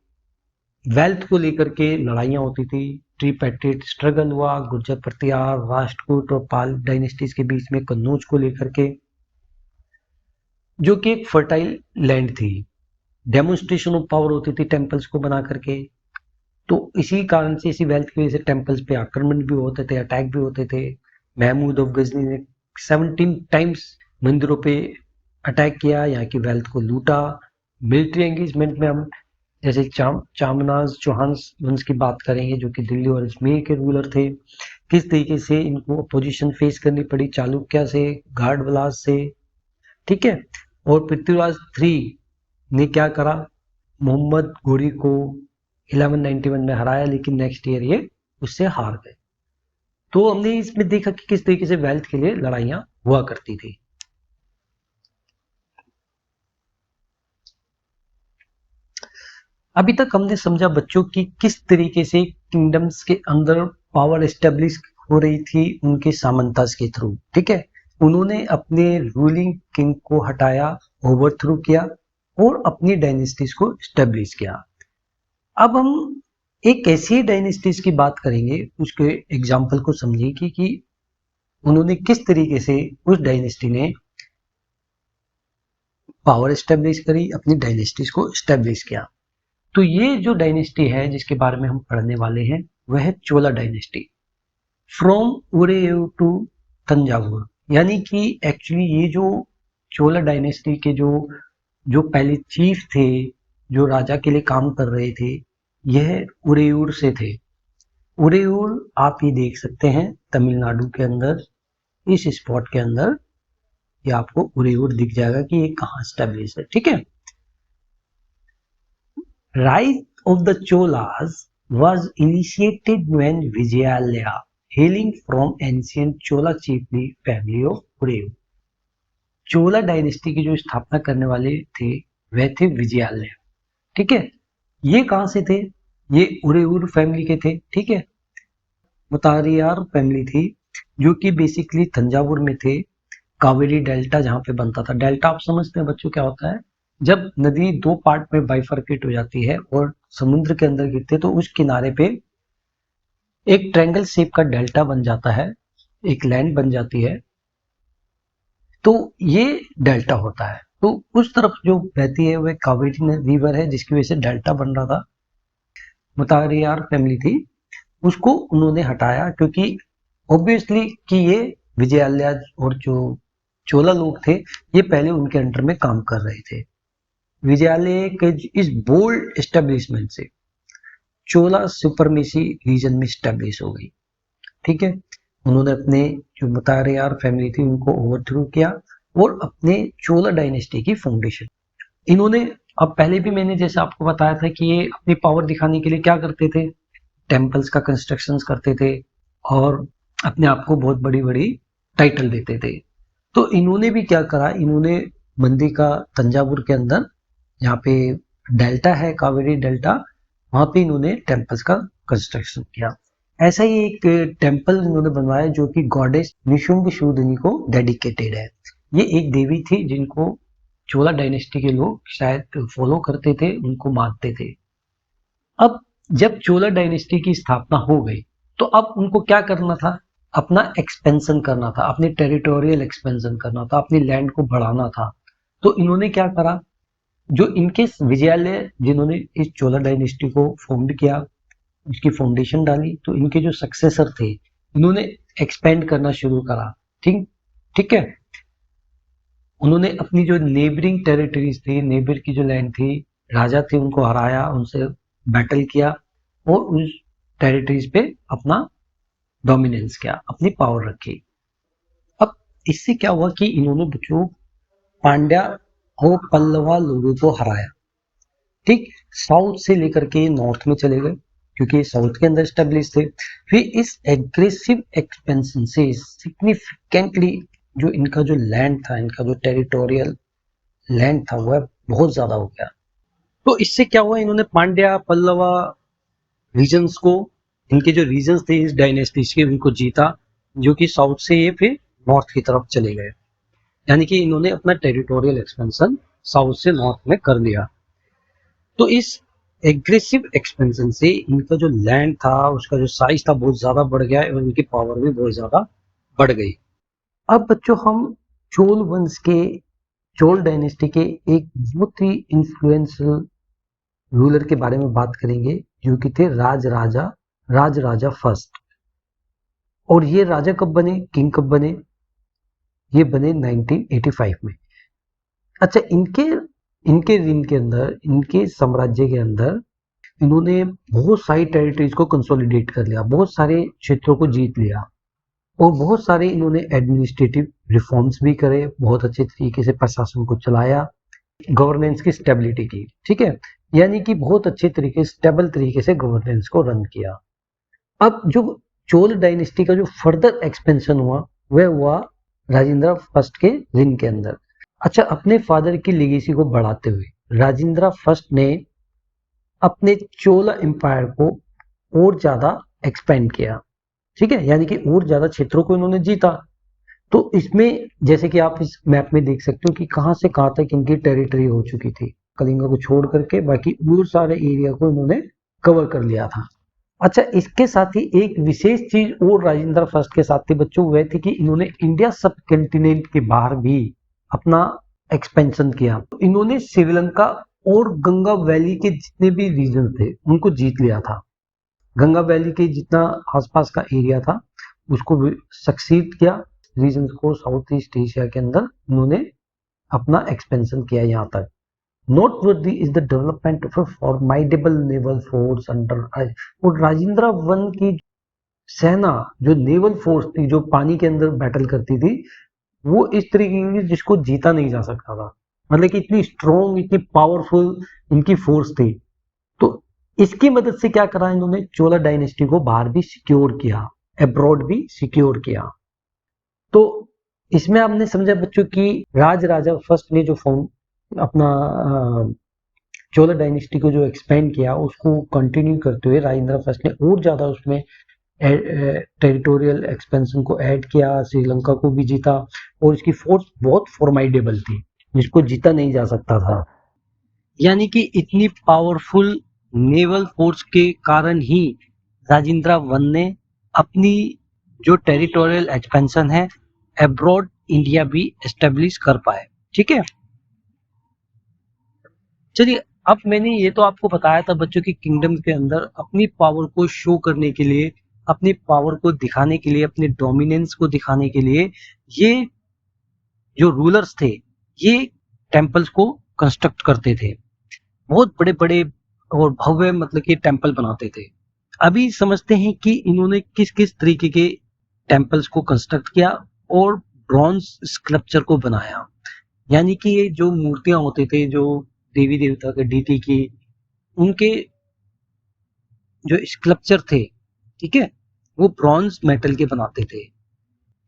वेल्थ को लेकर के लड़ाइयां होती थी। ट्रिपेट्रिट स्ट्रगल हुआ, गुर्जर प्रतिहार, राष्ट्रकूट और पाल डायनेस्टीज के बीच में कन्नौज को लेकर के, जो कि एक फर्टाइल लैंड थी। डेमोन्स्ट्रेशन ऑफ पावर होती थी टेम्पल्स को बना करके। तो इसी कारण से, इसी वेल्थ की वजह से टेम्पल्स पे आक्रमण भी होते थे, अटैक भी होते थे। महमूद ऑफ गजनी ने 17 टाइम्स मंदिरों पे अटैक किया, यहाँ की वेल्थ को लूटा। मिलिट्री एंगेजमेंट में हम जैसे चामनाज चौहान वंश की बात करेंगे, जो कि दिल्ली और अजमेर के रूलर थे। किस तरीके से इनको अपोजिशन फेस करनी पड़ी चालुक्य से, गार्डवलास से। ठीक है, और पृथ्वीराज थ्री ने क्या करा? मोहम्मद गोरी को 1191 में हराया, लेकिन नेक्स्ट ईयर ये उससे हार गए। तो हमने इसमें देखा कि किस तरीके से वेल्थ के लिए लड़ाइयां हुआ करती थी। अभी तक हमने समझा बच्चों की किस तरीके से किंगडम्स के अंदर पावर एस्टेब्लिश हो रही थी उनके सामंतास के थ्रू। ठीक है, उन्होंने अपने रूलिंग किंग को हटाया, ओवरथ्रो किया और अपनी डायनेस्टीज को एस्टेब्लिश किया। अब हम एक ऐसी डायनेस्टीज की बात करेंगे, उसके एग्जाम्पल को समझिए कि उन्होंने किस तरीके से उस डायनेस्टी ने पावर एस्टेब्लिश करी, अपनी डायनेस्टीज को एस्टेब्लिश किया। तो ये जो डायनेस्टी है जिसके बारे में हम पढ़ने वाले हैं, वह है चोला डायनेस्टी। फ्रॉम उरेयू टू तंजावुर, यानी कि एक्चुअली ये जो चोला डायनेस्टी के जो पहले चीफ थे, जो राजा के लिए काम कर रहे थे, यह उरेयूर से थे। उरेयूर आप ये देख सकते हैं तमिलनाडु के अंदर, इस स्पॉट के अंदर ये आपको उरेयूर दिख जाएगा कि ये कहाँ स्टेब्लिश है। ठीक है, Rise of the Cholas was initiated when Vijayalaya, hailing from ancient Chola chiefly family of Ureyu. Chola dynasty की जो स्थापना करने वाले थे वह थे विजयालय। ठीक है, ये कहां से थे? ये उरेयूर फैमिली के थे। ठीक है, मुतारियार फैमिली थी जो कि बेसिकली तंजावुर में थे। कावेरी डेल्टा जहां पे बनता था, डेल्टा आप समझते हैं बच्चों क्या होता है? जब नदी दो पार्ट में बाइफरकेट हो जाती है और समुद्र के अंदर गिरते तो उस किनारे पे एक ट्रायंगल शेप का डेल्टा बन जाता है, एक लैंड बन जाती है, तो ये डेल्टा होता है। तो उस तरफ जो बहती है वह कावेरी रिवर है जिसकी वजह से डेल्टा बन रहा था। मुतारियार फैमिली थी, उसको उन्होंने हटाया क्योंकि ऑब्वियसली कि ये विजयालय और जो चोला लोग थे ये पहले उनके अंडर में काम कर रहे थे। विजयालय के इस बोल्ड एस्टेब्लिशमेंट से चोला सुपरमेसी रीजन में स्टेब्लिश हो गई। ठीक है, उन्होंने अपने जो मुतारियार फैमिली थी उनको ओवरथ्रो किया और अपने चोला डायनेस्टी की फाउंडेशन इन्होंने, अब पहले भी मैंने जैसे आपको बताया था कि ये अपनी पावर दिखाने के लिए क्या करते थे, टेम्पल्स का कंस्ट्रक्शन करते थे और अपने आप को बहुत बड़ी बड़ी टाइटल देते थे। तो इन्होंने भी क्या करा, इन्होंने मंदी का तंजावुर के अंदर यहाँ पे डेल्टा है, कावेरी डेल्टा, वहां पे इन्होंने टेम्पल्स का कंस्ट्रक्शन किया। ऐसा ही एक टेम्पल इन्होंने बनवाया जो कि गॉडेस निशुंभशूदिनी को डेडिकेटेड है। ये एक देवी थी जिनको चोला डायनेस्टी के लोग शायद फॉलो करते थे, उनको मानते थे। अब जब चोला डायनेस्टी की स्थापना हो गई तो अब उनको क्या करना था, अपना एक्सपेंशन करना था, अपने टेरिटोरियल एक्सपेंशन करना था, अपनी लैंड को बढ़ाना था। तो इन्होंने क्या करा, जो इनके विजयालय जिन्होंने इस चोला डायनेस्टी को फाउंड किया, उसकी फाउंडेशन डाली, तो इनके जो सक्सेसर थे इन्होंने एक्सपेंड करना शुरू करा। ठीक ठीक है, उन्होंने अपनी जो नेबरिंग टेरिटरीज थी, नेबर की जो लैंड थी, राजा थे उनको हराया, उनसे बैटल किया और उस टेरिटरीज पे अपना डोमिनेंस किया, अपनी पावर रखी। अब इससे क्या हुआ कि इन्होंने बच्चों पांड्या और पल्लवा लोगों को हराया। ठीक, साउथ से लेकर के नॉर्थ में चले गए क्योंकि साउथ के अंदर स्टेब्लिश थे। फिर इस एग्रेसिव एक्सपेंशन से सिग्निफिकेंटली जो इनका जो लैंड था, इनका जो टेरिटोरियल लैंड था वह बहुत ज्यादा हो गया। तो इससे क्या हुआ, इन्होंने पांड्या पल्लवा रीजन्स को, इनके जो रीजन्स थे इस डायनेस्टीज के, उनको जीता, जो कि साउथ से ये फिर नॉर्थ की तरफ चले गए। यानी कि इन्होंने अपना टेरिटोरियल एक्सपेंशन साउथ से नॉर्थ में कर लिया। तो इस एग्रेसिव एक्सपेंशन से इनका जो लैंड था उसका जो साइज था बहुत ज्यादा बढ़ गया और इनकी पावर भी बहुत ज्यादा बढ़ गई। अब बच्चों हम चोल वंश के, चोल डायनेस्टी के एक बहुत ही इन्फ्लुएंशियल रूलर के बारे में बात करेंगे जो कि थे राज राजा फर्स्ट। और ये राजा कब बने, किंग कब बने? ये बने 1985 में। अच्छा, इनके इनके रिन के अंदर, इनके साम्राज्य के अंदर इन्होंने बहुत सारी टेरिटरीज को कंसोलिडेट कर लिया, बहुत सारे क्षेत्रों को जीत लिया और बहुत सारे इन्होंने एडमिनिस्ट्रेटिव रिफॉर्म्स भी करे, बहुत अच्छे तरीके से प्रशासन को चलाया, गवर्नेंस की स्टेबिलिटी की। ठीक है, यानी कि बहुत अच्छे तरीके, स्टेबल तरीके से गवर्नेंस को रन किया। अब जो चोल डायनेस्टी का जो फर्दर एक्सपेंशन हुआ वह हुआ राजेंद्र फर्स्ट के रिन के अंदर। अच्छा, अपने फादर की लेगेसी को बढ़ाते हुए राजेंद्र फर्स्ट ने अपने चोला एम्पायर को और ज्यादा एक्सपेंड किया। ठीक है, यानी कि और ज्यादा क्षेत्रों को इन्होंने जीता। तो इसमें जैसे कि आप इस मैप में देख सकते हो कि कहां से कहां तक इनकी टेरिटरी हो चुकी थी, कलिंगा को छोड़ करके बाकी और सारे एरिया को इन्होंने कवर कर लिया था। अच्छा, इसके साथ ही एक विशेष चीज और राजेंद्र फर्स्ट के साथ थी बच्चों, वह थी कि इन्होंने इंडिया सब कंटिनेंट के बाहर भी अपना एक्सपेंशन किया। तो इन्होंने श्रीलंका और गंगा वैली के जितने भी रीजन थे उनको जीत लिया था। गंगा वैली के जितना आसपास का एरिया था उसको सक्सीड किया, रीजन को साउथ ईस्ट एशिया के अंदर इन्होंने अपना एक्सपेंशन किया यहाँ तक। Noteworthy is the development of a formidable naval force under, और राजेंद्र वन की सेना जो नेवल फोर्स थी, जो पानी के अंदर बैटल करती थी, वो इस तरीके की जिसको जीता नहीं जा सकता था। मतलब कि इतनी स्ट्रॉन्ग, इतनी पावरफुल इनकी फोर्स थी। इसकी मदद से क्या करा इन्होंने, चोला डायनेस्टी को बाहर भी सिक्योर किया, अब्रॉड भी सिक्योर किया। तो इसमें आपने समझा बच्चों की राज राजा फर्स्ट ने जो अपना चोला डायनेस्टी को जो एक्सपेंड किया उसको कंटिन्यू करते हुए राजेंद्र फर्स्ट ने और ज्यादा उसमें टेरिटोरियल एक्सपेंशन को ऐड किया, श्रीलंका को भी जीता और इसकी फोर्स बहुत फॉर्माइडेबल थी जिसको जीता नहीं जा सकता था। यानी कि इतनी पावरफुल नेवल फोर्स के कारण ही राजेंद्र वन ने अपनी जो टेरिटोरियल एक्सपेंशन है अब्रॉड इंडिया भी एस्टेब्लिश कर पाए। ठीक है, चलिए अब मैंने ये तो आपको बताया था बच्चों की किंगडम के अंदर अपनी पावर को शो करने के लिए, अपनी पावर को दिखाने के लिए, अपने डोमिनेंस को दिखाने के लिए ये जो रूलर्स थे ये टेम्पल्स को कंस्ट्रक्ट करते थे, बहुत बड़े बड़े और भव्य मतलब कि टेम्पल बनाते थे। अभी समझते हैं कि इन्होंने किस किस तरीके के टेम्पल्स को कंस्ट्रक्ट किया और ब्रॉन्ज स्कल्पचर को बनाया। यानी कि ये जो मूर्तियां होते थे जो देवी देवता के डीटी की, उनके जो स्कल्पचर थे, ठीक है, वो ब्रॉन्ज मेटल के बनाते थे।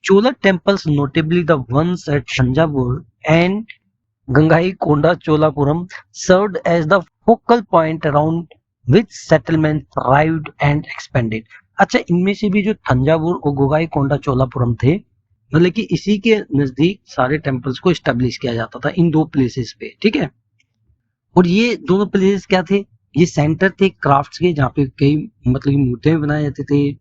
Chola temples notably the ones at Thanjavur and Gangaikonda Cholapuram served as the focal point around which settlement thrived and expanded. अच्छा, इनमें से भी जो थंजावुर और गोगाईकोंडा चोलापुरम थे, मतलब कि इसी के नजदीक सारे टेम्पल्स को स्टेब्लिश किया जाता था इन दो प्लेसेस पे। ठीक है, और ये दोनों प्लेसेस क्या थे, ये सेंटर थे क्राफ्ट्स के जहाँ पे कई मतलब की मूर्तियां भी बनाए जाते थे,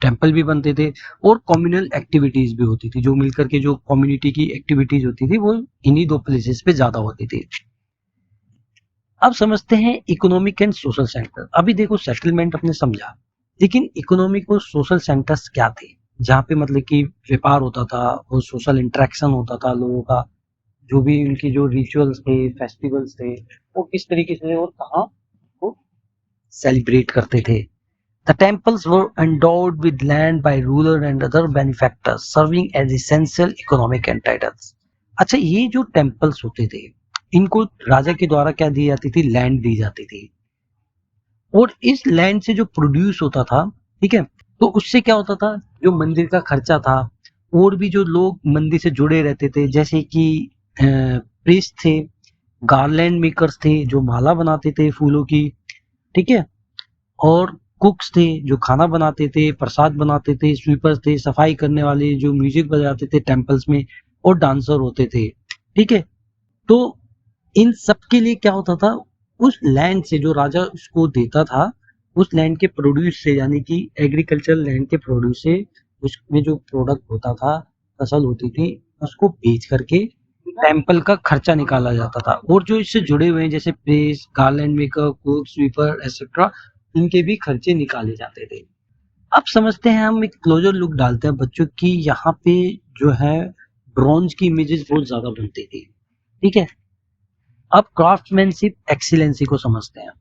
टेम्पल भी बनते थे और कम्युनल एक्टिविटीज भी होती थी, जो मिलकर के जो कम्युनिटी की एक्टिविटीज होती थी वो इन्हीं दो प्लेसेस पे ज्यादा होती थी। अब समझते हैं इकोनॉमिक एंड सोशल सेंटर। अभी देखो सेटलमेंट अपने समझा, लेकिन इकोनॉमिक और सोशल सेंटर्स क्या थे, जहाँ पे मतलब कि व्यापार होता था और सोशल इंटरेक्शन होता था लोगों का, जो भी उनकी जो रिचुअल्स थे, फेस्टिवल्स थे, वो किस तरीके से और कहाँ वो सेलिब्रेट करते थे। The temples were endowed with land by ruler and other benefactors, serving as essential economic entities. अच्छा, ये जो टेम्पल्स होते थे इनको राजा के द्वारा क्या दी जाती थी, लैंड दी जाती थी, और इस लैंड से जो प्रोड्यूस होता था, ठीक है, तो उससे क्या होता था, जो मंदिर का खर्चा था और भी जो लोग मंदिर से जुड़े रहते थे जैसे कि प्रीस्ट थे, गार्लैंड मेकर्स थे जो माला बनाते थे फूलों की, ठीक है, और कुक्स थे जो खाना बनाते थे, प्रसाद बनाते थे, स्वीपर्स थे सफाई करने वाले जो म्यूजिक बजाते थे टेम्पल्स में, और डांसर होते थे। ठीक है, तो इन सब के लिए क्या होता था, उस लैंड से जो राजा उसको देता था उस लैंड के प्रोड्यूस से, यानी कि एग्रीकल्चरल लैंड के प्रोड्यूस से उसमें जो प्रोडक्ट होता था, फसल होती थी, उसको बेच करके टेम्पल का खर्चा निकाला जाता था। और जो इससे जुड़े हुए हैं जैसे press, garland maker, cook, sweeper etcetera, इनके भी खर्चे निकाले जाते थे। अब समझते हैं, हम एक क्लोजर लुक डालते हैं बच्चों की, यहाँ पे जो है ब्रॉन्ज की इमेजेस बहुत ज्यादा बनती थी। ठीक है, अब क्राफ्टमैनशिप एक्सीलेंसी को समझते हैं।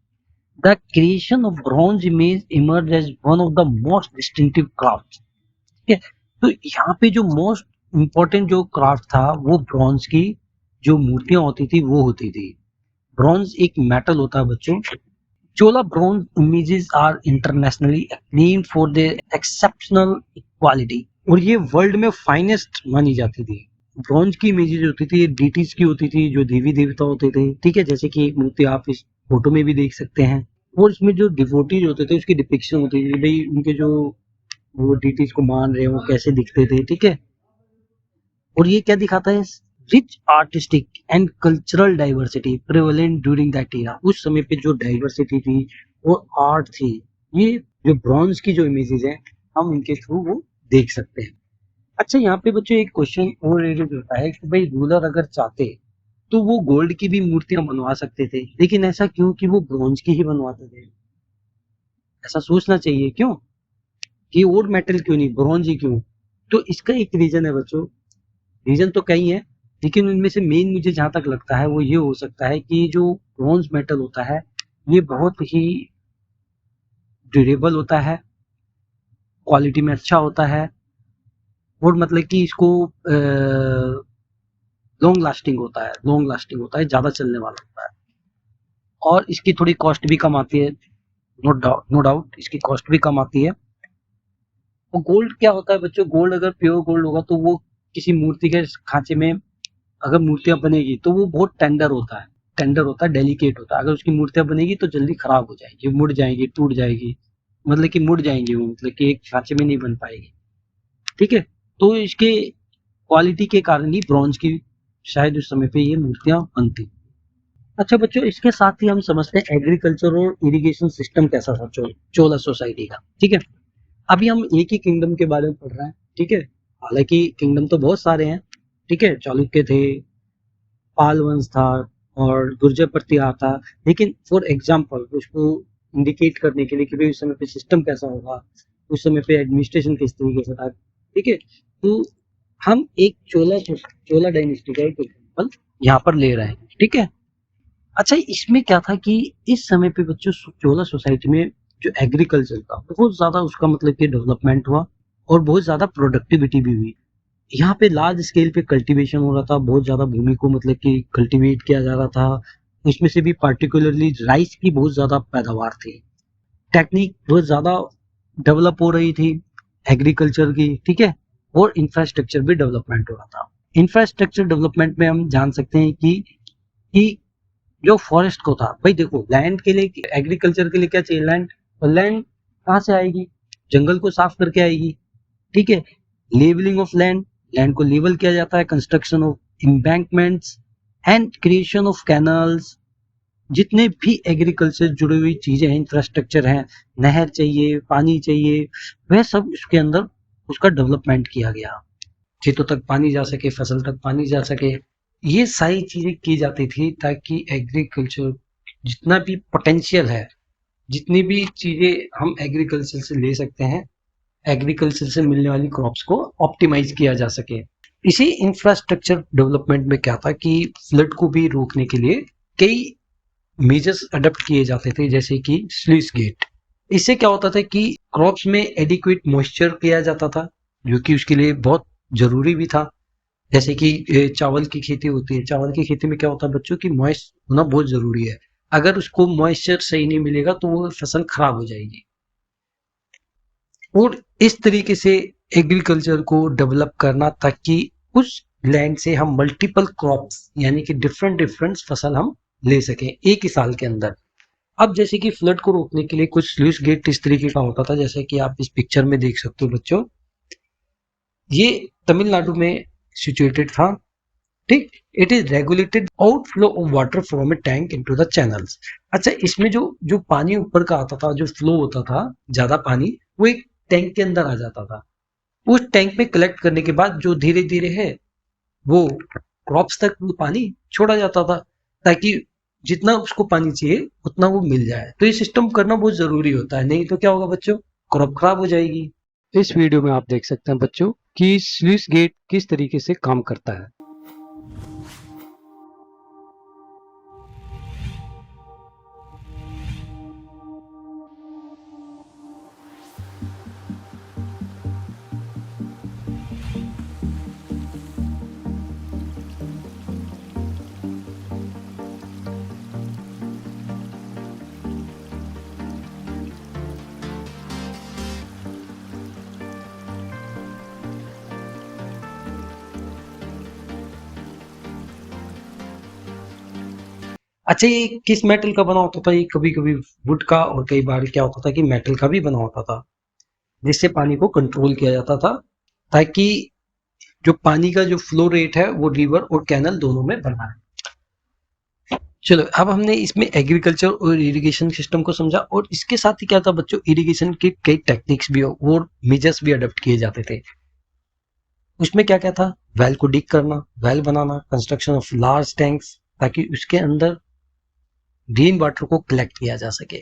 The creation of bronze image emerge as one of the most distinctive craft. ठीक है, तो यहाँ पे जो मोस्ट इंपॉर्टेंट जो क्राफ्ट था वो ब्रॉन्ज की जो मूर्तियां होती थी वो होती थी। ब्रॉन्ज एक मेटल होता है बच्चों। Chola bronze images are internationally acclaimed for their exceptional quality, और ये वर्ल्ड में फाइनेस्ट मानी जाती थी। ब्रॉन्ज की इमेजेस होती थी, डीटीज की होती थी जो देवी देवता होते थे, ठीक है, जैसे कि एक मूर्ति आप इस फोटो में भी देख सकते हैं, और इसमें जो डिवोटीज होते थे उसकी डिपिक्शन होती थी, भाई उनके जो वो डीटीज को मान रहे हो कैसे दिखते थे। ठीक है, और ये क्या दिखाता है, rich artistic and cultural diversity prevalent during that era. उस समय पे जो डाइवर्सिटी थी और आर्ट थी, ये जो ब्रॉन्ज की जो इमेजेस हैं हम इनके थ्रू वो देख सकते हैं। अच्छा, यहाँ पे बच्चों एक क्वेश्चन और रेज होता है कि भाई रूलर अगर चाहते तो वो गोल्ड की भी मूर्तियां बनवा सकते थे, लेकिन ऐसा क्यों कि वो ब्रॉन्ज की ही बनवाते थे? ऐसा सोचना चाहिए, क्यों कि और मेटल क्यों नहीं, ब्रॉन्ज ही क्यों? तो इसका एक रीजन है बच्चों, रीजन तो कई है, लेकिन उनमें से मेन मुझे जहां तक लगता है वो ये हो सकता है कि जो ब्रॉन्ज मेटल होता है ये बहुत ही ड्यूरेबल होता है, क्वालिटी में अच्छा होता है, और मतलब कि इसको लॉन्ग लास्टिंग होता है, लॉन्ग लास्टिंग होता है, ज्यादा चलने वाला होता है, और इसकी थोड़ी कॉस्ट भी कम आती है। नो डाउट इसकी कॉस्ट भी कम आती है। और गोल्ड क्या होता है बच्चों, गोल्ड अगर प्योर गोल्ड होगा तो वो किसी मूर्ति के खांचे में अगर मूर्तियां बनेगी तो वो बहुत टेंडर होता है, डेलिकेट होता है। अगर उसकी मूर्तियां बनेगी तो जल्दी खराब हो जाएगी, मुड़ जाएगी, टूट जाएगी, मतलब कि मुड़ जाएंगी वो, मतलब कि एक खांचे में नहीं बन पाएगी। ठीक है, तो इसके क्वालिटी के कारण ही ब्रॉन्ज की शायद उस समय पे ये मूर्तियां बनती। अच्छा बच्चों, इसके साथ ही हम समझते हैं एग्रीकल्चर और इरिगेशन सिस्टम कैसा था चोला सोसाइटी का। ठीक है, अभी हम एक ही किंगडम के बारे में पढ़ रहे हैं। ठीक है, हालांकि किंगडम तो बहुत सारे हैं। ठीक है, चालुक्य थे, पाल वंश था, और गुर्जर प्रतिहार था। लेकिन फॉर एग्जाम्पल उसको इंडिकेट करने के लिए कि भाई उस समय पे सिस्टम कैसा होगा, उस समय पे एडमिनिस्ट्रेशन किस तरीके से था। ठीक है, तो हम एक चोला डायनेस्टी का एक एग्जाम्पल यहाँ पर ले रहे हैं। ठीक है, अच्छा इसमें क्या था कि इस समय पे बच्चों चोला सोसाइटी में जो एग्रीकल्चर था बहुत ज्यादा उसका मतलब कि डेवलपमेंट हुआ, और बहुत ज्यादा प्रोडक्टिविटी भी हुई। यहाँ पे लार्ज स्केल पे कल्टीवेशन हो रहा था, बहुत ज्यादा भूमि को मतलब कि कल्टीवेट किया जा रहा था। इसमें से भी पार्टिकुलरली राइस की बहुत ज्यादा पैदावार थी। टेक्निक बहुत ज्यादा डेवलप हो रही थी एग्रीकल्चर की। ठीक है, और इंफ्रास्ट्रक्चर भी डेवलपमेंट हो रहा था। इंफ्रास्ट्रक्चर डेवलपमेंट में हम जान सकते हैं कि जो फॉरेस्ट को था, भाई देखो लैंड के लिए, एग्रीकल्चर के लिए क्या चाहिए, लैंड। और लैंड कहाँ से आएगी, जंगल को साफ करके आएगी। ठीक है, लेवलिंग ऑफ लैंड, लैंड को लेवल किया जाता है, construction of embankments and creation of canals. जितने भी एग्रीकल्चर जुड़ी हुई चीजें हैं, इंफ्रास्ट्रक्चर हैं, नहर चाहिए, पानी चाहिए, वह सब उसके अंदर उसका डेवलपमेंट किया गया। खेतों तक पानी जा सके, फसल तक पानी जा सके, ये सारी चीजें की जाती थी ताकि एग्रीकल्चर जितना भी पोटेंशियल है, जितनी भी चीजें हम एग्रीकल्चर से ले सकते हैं, एग्रीकल्चर से मिलने वाली क्रॉप्स को ऑप्टिमाइज किया जा सके। इसी इंफ्रास्ट्रक्चर डेवलपमेंट में क्या था कि फ्लड को भी रोकने के लिए कई मेजर्स अडॉप्ट किए जाते थे, जैसे कि स्लूइस गेट। इससे क्या होता था कि क्रॉप्स में एडिक्वेट मॉइस्चर किया जाता था, जो कि उसके लिए बहुत जरूरी भी था। जैसे कि चावल की खेती होती है, चावल की खेती में क्या होता है बच्चों की मॉइस्ट होना बहुत जरूरी है। अगर उसको मॉइस्चर सही नहीं मिलेगा तो वो फसल खराब हो जाएगी। और इस तरीके से एग्रीकल्चर को डेवलप करना ताकि उस लैंड से हम मल्टीपल क्रॉप्स यानी कि डिफरेंट डिफरेंट फसल हम ले सकें एक ही साल के अंदर। अब जैसे कि फ्लड को रोकने के लिए कुछ स्लूइस गेट इस तरीके का होता था, जैसे कि आप इस पिक्चर में देख सकते हो बच्चों, ये तमिलनाडु में सिचुएटेड था। ठीक, it is regulated outflow of water from A tank into the channels. अच्छा, इसमें जो जो पानी ऊपर का आता था, जो फ्लो होता था ज्यादा पानी, वो एक टैंक के अंदर आ जाता था। उस टैंक में कलेक्ट करने के बाद जो धीरे धीरे है वो क्रॉप्स तक वो पानी छोड़ा जाता था, ताकि जितना उसको पानी चाहिए उतना वो मिल जाए। तो ये सिस्टम करना बहुत जरूरी होता है, नहीं तो क्या होगा बच्चों, क्रॉप खराब हो जाएगी। इस वीडियो में आप देख सकते हैं बच्चों कि स्लूइस गेट किस तरीके से काम करता है। अच्छा, ये किस मेटल का बना होता था, ये कभी कभी वुड का, और कई बार क्या होता था कि मेटल का भी बना होता था, जिससे पानी को कंट्रोल किया जाता था, ताकि जो पानी का जो फ्लो रेट है वो रिवर और कैनल दोनों में बना है। चलो, अब हमने इसमें एग्रीकल्चर और इरिगेशन सिस्टम को समझा, और इसके साथ ही क्या था बच्चों, इरिगेशन के कई टेक्निक्स भी और मेजर्स भी अडॉप्ट किए जाते थे। उसमें क्या क्या था, वेल को डिग करना, well banana, construction of large tanks, ताकि उसके अंदर रेन वाटर को कलेक्ट किया जा सके,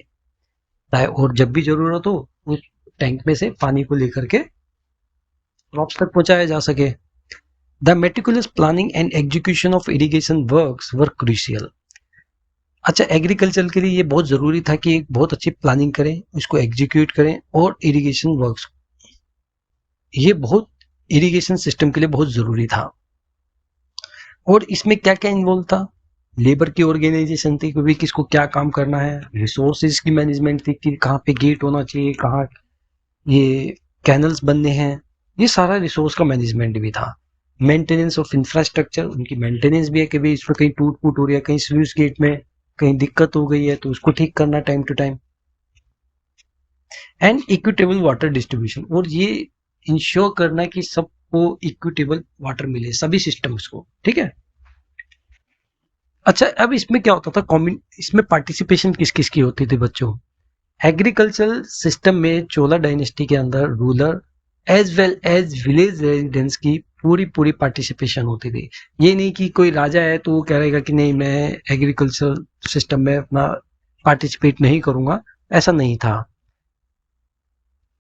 और जब भी जरूरत हो उस टैंक में से पानी को लेकर के क्रॉप्स तक पहुंचाया जा सके। The meticulous planning and execution of irrigation works were crucial. अच्छा, एग्रीकल्चर के लिए ये बहुत जरूरी था कि एक बहुत अच्छी प्लानिंग करें, उसको एग्जीक्यूट करें, और इरिगेशन वर्क्स, ये बहुत इरिगेशन सिस्टम के लिए बहुत जरूरी था। और इसमें क्या क्या इन्वॉल्व था, लेबर की ऑर्गेनाइजेशन थी कि भाई किसको क्या काम करना है, रिसोर्सेज की मैनेजमेंट थी कि कहाँ पे गेट होना चाहिए, कहाँ ये कैनल्स बनने हैं, ये सारा रिसोर्स का मैनेजमेंट भी था। मेंटेनेंस ऑफ इंफ्रास्ट्रक्चर, उनकी मेंटेनेंस भी है कि भाई इसमें कहीं टूट फूट हो रही है, कहीं स्लूइस गेट में कहीं दिक्कत हो गई है तो उसको ठीक करना time to time. And equitable water distribution, और ये इंश्योर करना कि सबको इक्विटेबल वाटर मिले, सभी सिस्टम्स को, ठीक है। अच्छा, अब इसमें क्या होता था, कॉमन इसमें पार्टिसिपेशन किस किस की होती थी बच्चों। एग्रीकल्चरल सिस्टम में चोला डायनेस्टी के अंदर ruler as well as village residents की पूरी पूरी पार्टिसिपेशन होती थी। ये नहीं कि कोई राजा है तो वो कह रहेगा कि नहीं मैं एग्रीकल्चर सिस्टम में अपना पार्टिसिपेट नहीं करूंगा, ऐसा नहीं था।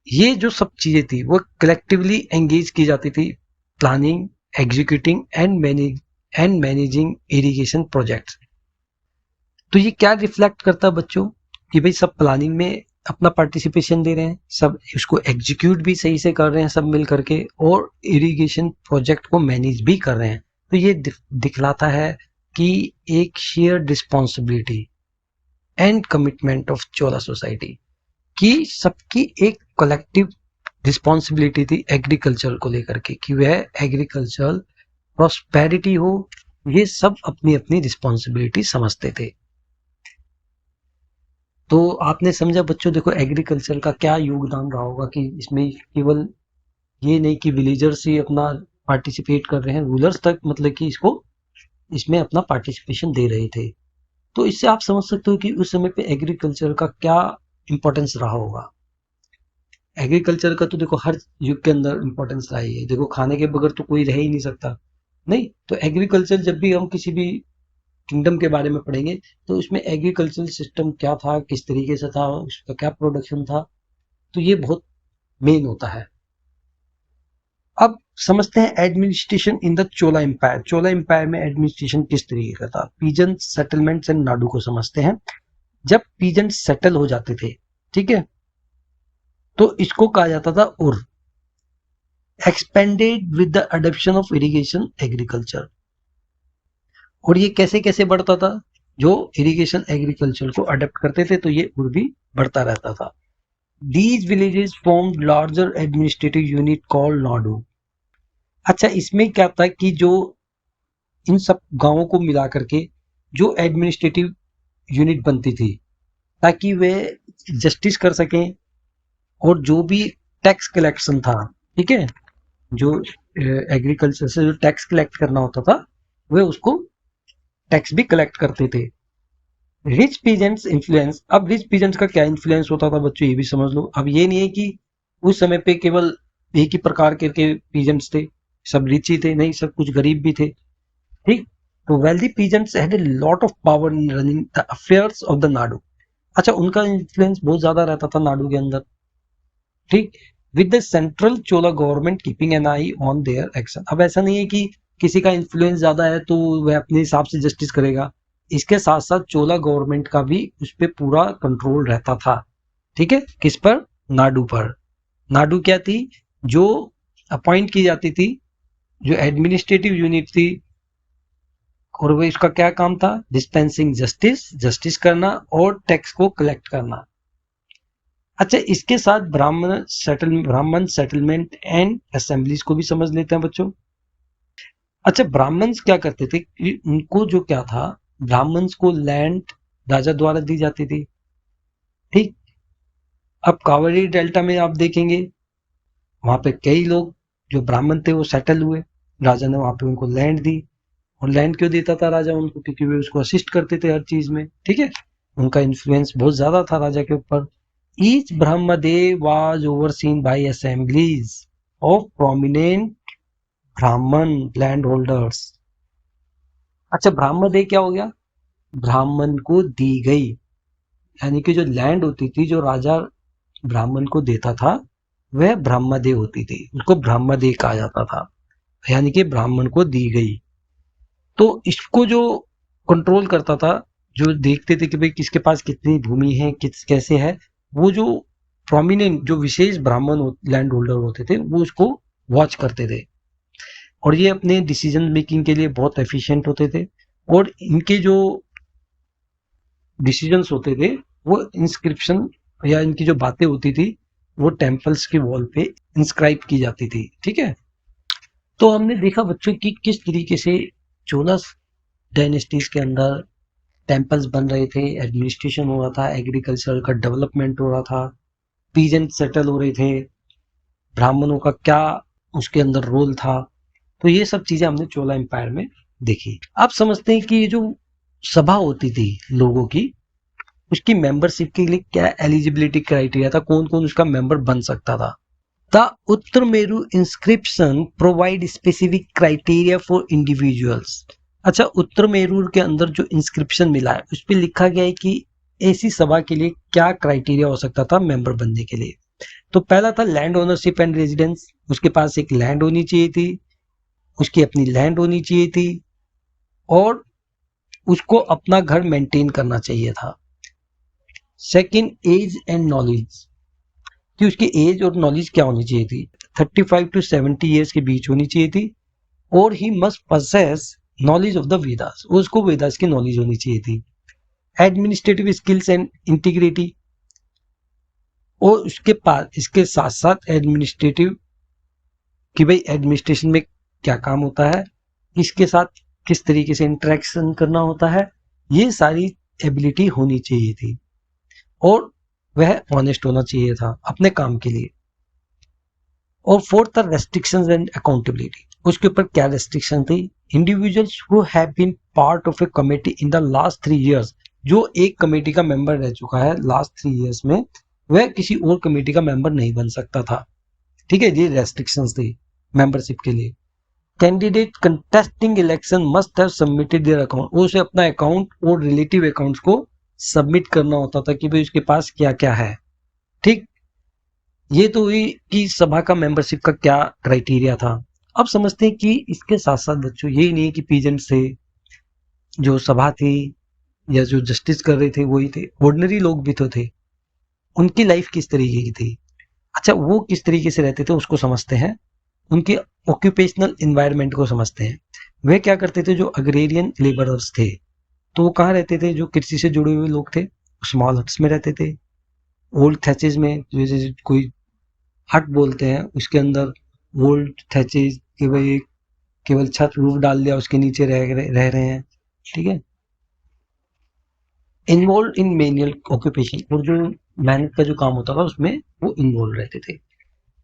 ये जो सब चीजें थी वो कलेक्टिवली एंगेज की जाती थी, planning, executing and managing irrigation projects. तो ये क्या रिफ्लेक्ट करता है बच्चों कि भाई सब प्लानिंग में अपना पार्टिसिपेशन दे रहे हैं, सब उसको एग्जीक्यूट भी सही से कर रहे हैं सब मिल करके, और इरिगेशन प्रोजेक्ट को मैनेज भी कर रहे हैं। तो ये दिखलाता है कि एक shared responsibility and commitment of Chola society, कि सबकी एक कलेक्टिव रिस्पॉन्सिबिलिटी थी एग्रीकल्चर को लेकर के, कि वह एग्रीकल्चरल प्रॉस्पेरिटी हो, ये सब अपनी अपनी रिस्पॉन्सिबिलिटी समझते थे। तो आपने समझा बच्चों, देखो एग्रीकल्चर का क्या योगदान रहा होगा कि इसमें केवल ये नहीं कि विलेजर्स ही अपना पार्टिसिपेट कर रहे हैं, रूलर्स तक मतलब कि इसको इसमें अपना पार्टिसिपेशन दे रहे थे। तो इससे आप समझ सकते हो कि उस समय पे एग्रीकल्चर का क्या इंपॉर्टेंस रहा होगा। एग्रीकल्चर का तो देखो हर युग के अंदर इंपॉर्टेंस रहा ही है, देखो खाने के बगैर तो कोई रह ही नहीं सकता। नहीं तो एग्रीकल्चर, जब भी हम किसी भी किंगडम के बारे में पढ़ेंगे तो उसमें एग्रीकल्चरल सिस्टम क्या था, किस तरीके से था, उसका क्या प्रोडक्शन था, तो ये बहुत मेन होता है। अब समझते हैं administration in the Chola empire. Chola empire में एडमिनिस्ट्रेशन किस तरीके का था। पीजन सेटलमेंट्स एंड नाडू को समझते हैं। जब पीजन सेटल हो जाते थे, ठीक है, तो इसको कहा जाता था उर, expanded with the adoption of irrigation agriculture. और ये कैसे कैसे बढ़ता था, जो इरिगेशन एग्रीकल्चर को अडॉप्ट करते थे तो ये उर भी बढ़ता रहता था। These villages formed larger administrative unit called Nadu. अच्छा, इसमें क्या था कि जो इन सब गांवों को मिला करके जो एडमिनिस्ट्रेटिव यूनिट बनती थी, ताकि वे जस्टिस कर सकें, और जो भी टैक्स कलेक्शन था, ठीक है, जो एग्रीकल्चर से जो टैक्स कलेक्ट करना होता था, वे उसको टैक्स भी कलेक्ट करते थे। रिच पीजेंट्स इन्फ्लुएंस, अब रिच पीजेंट्स का क्या इन्फ्लुएंस होता था बच्चों, ये भी समझ लो। अब ये नहीं है कि उस समय पे केवल एक ही प्रकार के पीजेंट्स थे, सब रिच ही थे, नहीं, सब कुछ गरीब भी थे, ठीक। तो wealthy peasants had a lot of power in running the affairs of the Nadu. अच्छा, उनका इन्फ्लुएंस बहुत ज्यादा रहता था नाडू के अंदर, ठीक, with the central Chola government keeping an I on their action. अब ऐसा नहीं है कि किसी का इन्फ्लुएंस ज्यादा है तो वह अपने हिसाब से जस्टिस करेगा, इसके साथ साथ चोला गवर्नमेंट का भी उस पर पूरा कंट्रोल रहता था, ठीक है। किस पर, नाडू पर। नाडू क्या थी, जो अपॉइंट की जाती थी, जो एडमिनिस्ट्रेटिव यूनिट थी, और वो इसका क्या काम था, डिस्पेंसिंग जस्टिस, जस्टिस करना और टैक्स को कलेक्ट करना। अच्छा, इसके साथ ब्राह्मण सेटलमेंट एंड असेंबलीज को भी समझ लेते हैं बच्चों। अच्छा, ब्राह्मण्स क्या करते थे कि उनको जो क्या था, ब्राह्मण्स को लैंड राजा द्वारा दी जाती थी, ठीक। अब कावेरी डेल्टा में आप देखेंगे वहां पे कई लोग जो ब्राह्मण थे वो सेटल हुए, राजा ने वहां पे उनको लैंड दी। और लैंड क्यों देता था राजा उनको, क्योंकि वे उसको असिस्ट करते थे हर चीज में, ठीक है। उनका इन्फ्लुएंस बहुत ज्यादा था राजा के ऊपर। Each brahmadeya was overseen by assemblies of prominent Brahmin land holders. अच्छा, ब्राह्मदेव क्या हो गया, ब्राह्मण को दी गई, यानी कि जो लैंड होती थी जो राजा ब्राह्मण को देता था वह ब्रह्मदेव होती थी, उसको ब्रह्मदेव कहा जाता था, यानी कि ब्राह्मण को दी गई। तो इसको जो कंट्रोल करता था, जो देखते थे कि भाई किसके पास कितनी भूमि है, किस कैसे है, वो जो प्रोमिनेंट जो विशेष ब्राह्मण लैंड होल्डर होते थे वो उसको वॉच करते थे, और ये अपने डिसीजन मेकिंग के लिए बहुत एफिशिएंट होते थे। और इनके जो डिसीजंस होते थे वो इंस्क्रिप्शन या इनकी जो बातें होती थी वो टेम्पल्स की वॉल पे इंस्क्राइब की जाती थी। ठीक है, तो हमने देखा बच्चों की किस तरीके से चोला डायनेस्टीज के अंदर टेम्पल्स बन रहे थे, एडमिनिस्ट्रेशन हो रहा था, एग्रीकल्चर का डेवलपमेंट हो रहा था, पीजेंट सेटल हो रहे थे, ब्राह्मणों का क्या उसके अंदर रोल था। तो ये सब चीजें हमने चोला एम्पायर में देखी। आप समझते हैं कि ये जो सभा होती थी लोगों की, उसकी मेंबरशिप के लिए क्या एलिजिबिलिटी क्राइटेरिया था, कौन कौन उसका मेंबर बन सकता था। The Uttaramerur inscription provide specific criteria for individuals. अच्छा, उत्तरमेरु के अंदर जो इंस्क्रिप्शन मिला है उस पर लिखा गया है कि ऐसी सभा के लिए क्या क्राइटेरिया हो सकता था मेंबर बनने के लिए। तो पहला था लैंड ओनरशिप एंड रेजिडेंस, उसके पास एक लैंड होनी चाहिए थी, उसकी अपनी लैंड होनी चाहिए थी, और उसको अपना घर मेंटेन करना चाहिए था। सेकंड, एज एंड नॉलेज, कि उसकी एज और नॉलेज क्या होनी चाहिए थी, 35 टू 70 ईयर्स के बीच होनी चाहिए थी, और he must possess knowledge of the Vedas, उसको वेदास की नॉलेज होनी चाहिए थी। एडमिनिस्ट्रेटिव स्किल्स एंड इंटीग्रिटी, और उसके पास इसके साथ साथ एडमिनिस्ट्रेटिव, कि भाई एडमिनिस्ट्रेशन में क्या काम होता है, इसके साथ किस तरीके से इंटरेक्शन करना होता है, ये सारी एबिलिटी होनी चाहिए थी, और वह ऑनेस्ट होना चाहिए था अपने काम के लिए। और फोर्थ था रेस्ट्रिक्शंस एंड अकाउंटेबिलिटी, उसके ऊपर क्या रेस्ट्रिक्शन थी, individuals who have been part of a committee in the last 3 years, जो एक कमेटी का मेंबर रह चुका है लास्ट 3 इयर्स में, वह किसी और कमेटी का मेंबर नहीं बन सकता था। ठीक है, ये रेस्ट्रिक्शंस थी मेंबरशिप के लिए। Candidate contesting election must have submitted their account, उसे अपना अकाउंट और रिलेटिव अकाउंट्स को सबमिट करना होता था कि भाई उसके पास क्या क्या है। ठीक, ये तो हुई कि सभा का मेंबरशिप का क्या क्राइटेरिया था। अब समझते हैं कि इसके साथ साथ बच्चों यही नहीं है कि पीजेंट से जो सभा थी या जो जस्टिस कर रहे थे वही थे, ऑर्डिनरी लोग भी तो थे, उनकी लाइफ किस तरीके की थी। अच्छा, वो किस तरीके से रहते थे उसको समझते हैं, उनके ऑक्यूपेशनल इन्वायरमेंट को समझते हैं। वे क्या करते थे, जो अग्रेरियन लेबरर्स थे, तो वो कहाँ रहते थे, जो कृषि से जुड़े हुए लोग थे स्मॉल हट्स में रहते थे, ओल्ड थैचेज में, जैसे कोई हट बोलते हैं उसके अंदर, ओल्ड थैचेज के भाई केवल छत रूफ डाल दिया उसके नीचे रह रहे हैं। ठीक है, इन्वॉल्व इन मैनुअल ऑक्यूपेशन, और जो मेहनत का जो काम होता था उसमें वो इन्वॉल्व रहते थे।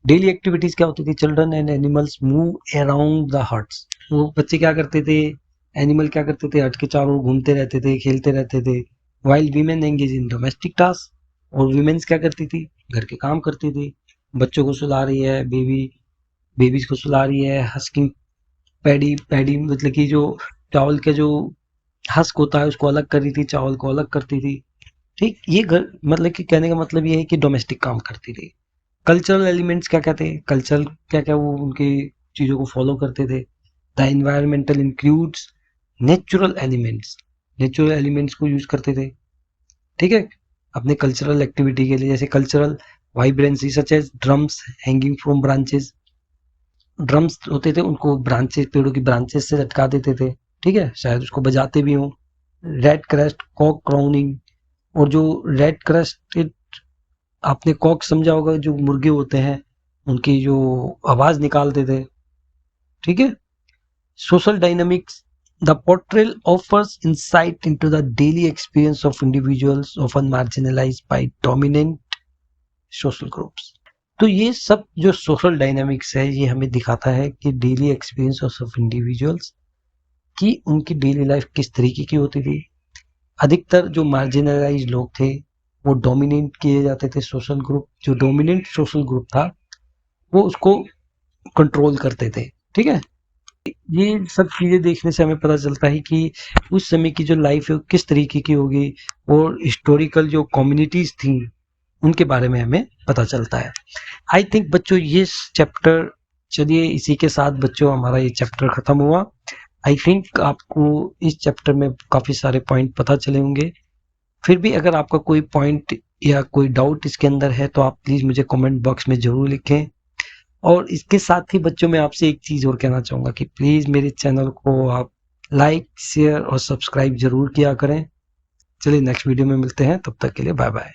डेली एक्टिविटीज क्या होती थी, children and animals move around the huts, वो बच्चे क्या करते थे, एनिमल क्या करते थे, हट के चारों ओर घूमते रहते थे, खेलते रहते थे। While women engage in domestic task, और वीमेन्स क्या करती थी, घर के काम करती थी, बच्चों को सुला रही है, बेबीज को सुला रही है, हस्किंग पैडी पैडी मतलब कि जो चावल का जो हस्क होता है उसको अलग कर रही थी, चावल को अलग करती थी। ठीक, ये घर मतलब कि कहने का मतलब ये है कि डोमेस्टिक काम करती थी। कल्चरल एलिमेंट्स क्या कहते हैं, कल्चरल क्या क्या वो उनकी चीज़ों को फॉलो करते थे। The environmental includes natural elements, natural elements को यूज करते थे। ठीक है, अपने कल्चरल एक्टिविटी के लिए, जैसे cultural vibrancy such as drums hanging from branches, drums होते थे उनको ब्रांचेस, पेड़ों की ब्रांचेस से लटका देते थे। ठीक है, शायद उसको बजाते भी हों। रेड क्रस्ट कॉक क्राउनिंग, और जो रेड क्रस्ट, आपने कॉक समझा होगा, जो मुर्गे होते हैं उनकी जो आवाज निकालते थे। ठीक है, social dynamics, the portrayal offers insight into the daily experience of individuals often marginalised by dominant social groups. तो ये सब जो सोशल डायनामिक्स है ये हमें दिखाता है कि डेली एक्सपीरियंस ऑफ इंडिविजुअल्स की उनकी डेली लाइफ किस तरीके की होती थी। अधिकतर जो मार्जिनलाइज लोग थे वो डोमिनेट किए जाते थे, सोशल ग्रुप जो डोमिनेंट सोशल ग्रुप था वो उसको कंट्रोल करते थे। ठीक है, ये सब चीजें देखने से हमें पता चलता है कि उस समय की जो लाइफ है वो किस तरीके की होगी, और हिस्टोरिकल जो कम्युनिटीज थी उनके बारे में हमें पता चलता है। आई थिंक बच्चों ये चैप्टर, चलिए इसी के साथ बच्चों हमारा ये चैप्टर खत्म हुआ। आई थिंक आपको इस चैप्टर में काफी सारे पॉइंट पता चले होंगे। फिर भी अगर आपका कोई पॉइंट या कोई डाउट इसके अंदर है तो आप प्लीज मुझे कमेंट बॉक्स में जरूर लिखें। और इसके साथ ही बच्चों मैं आपसे एक चीज और कहना चाहूंगा कि प्लीज मेरे चैनल को आप लाइक, शेयर और सब्सक्राइब जरूर किया करें। चलिए नेक्स्ट वीडियो में मिलते हैं, तब तक के लिए बाय बाय।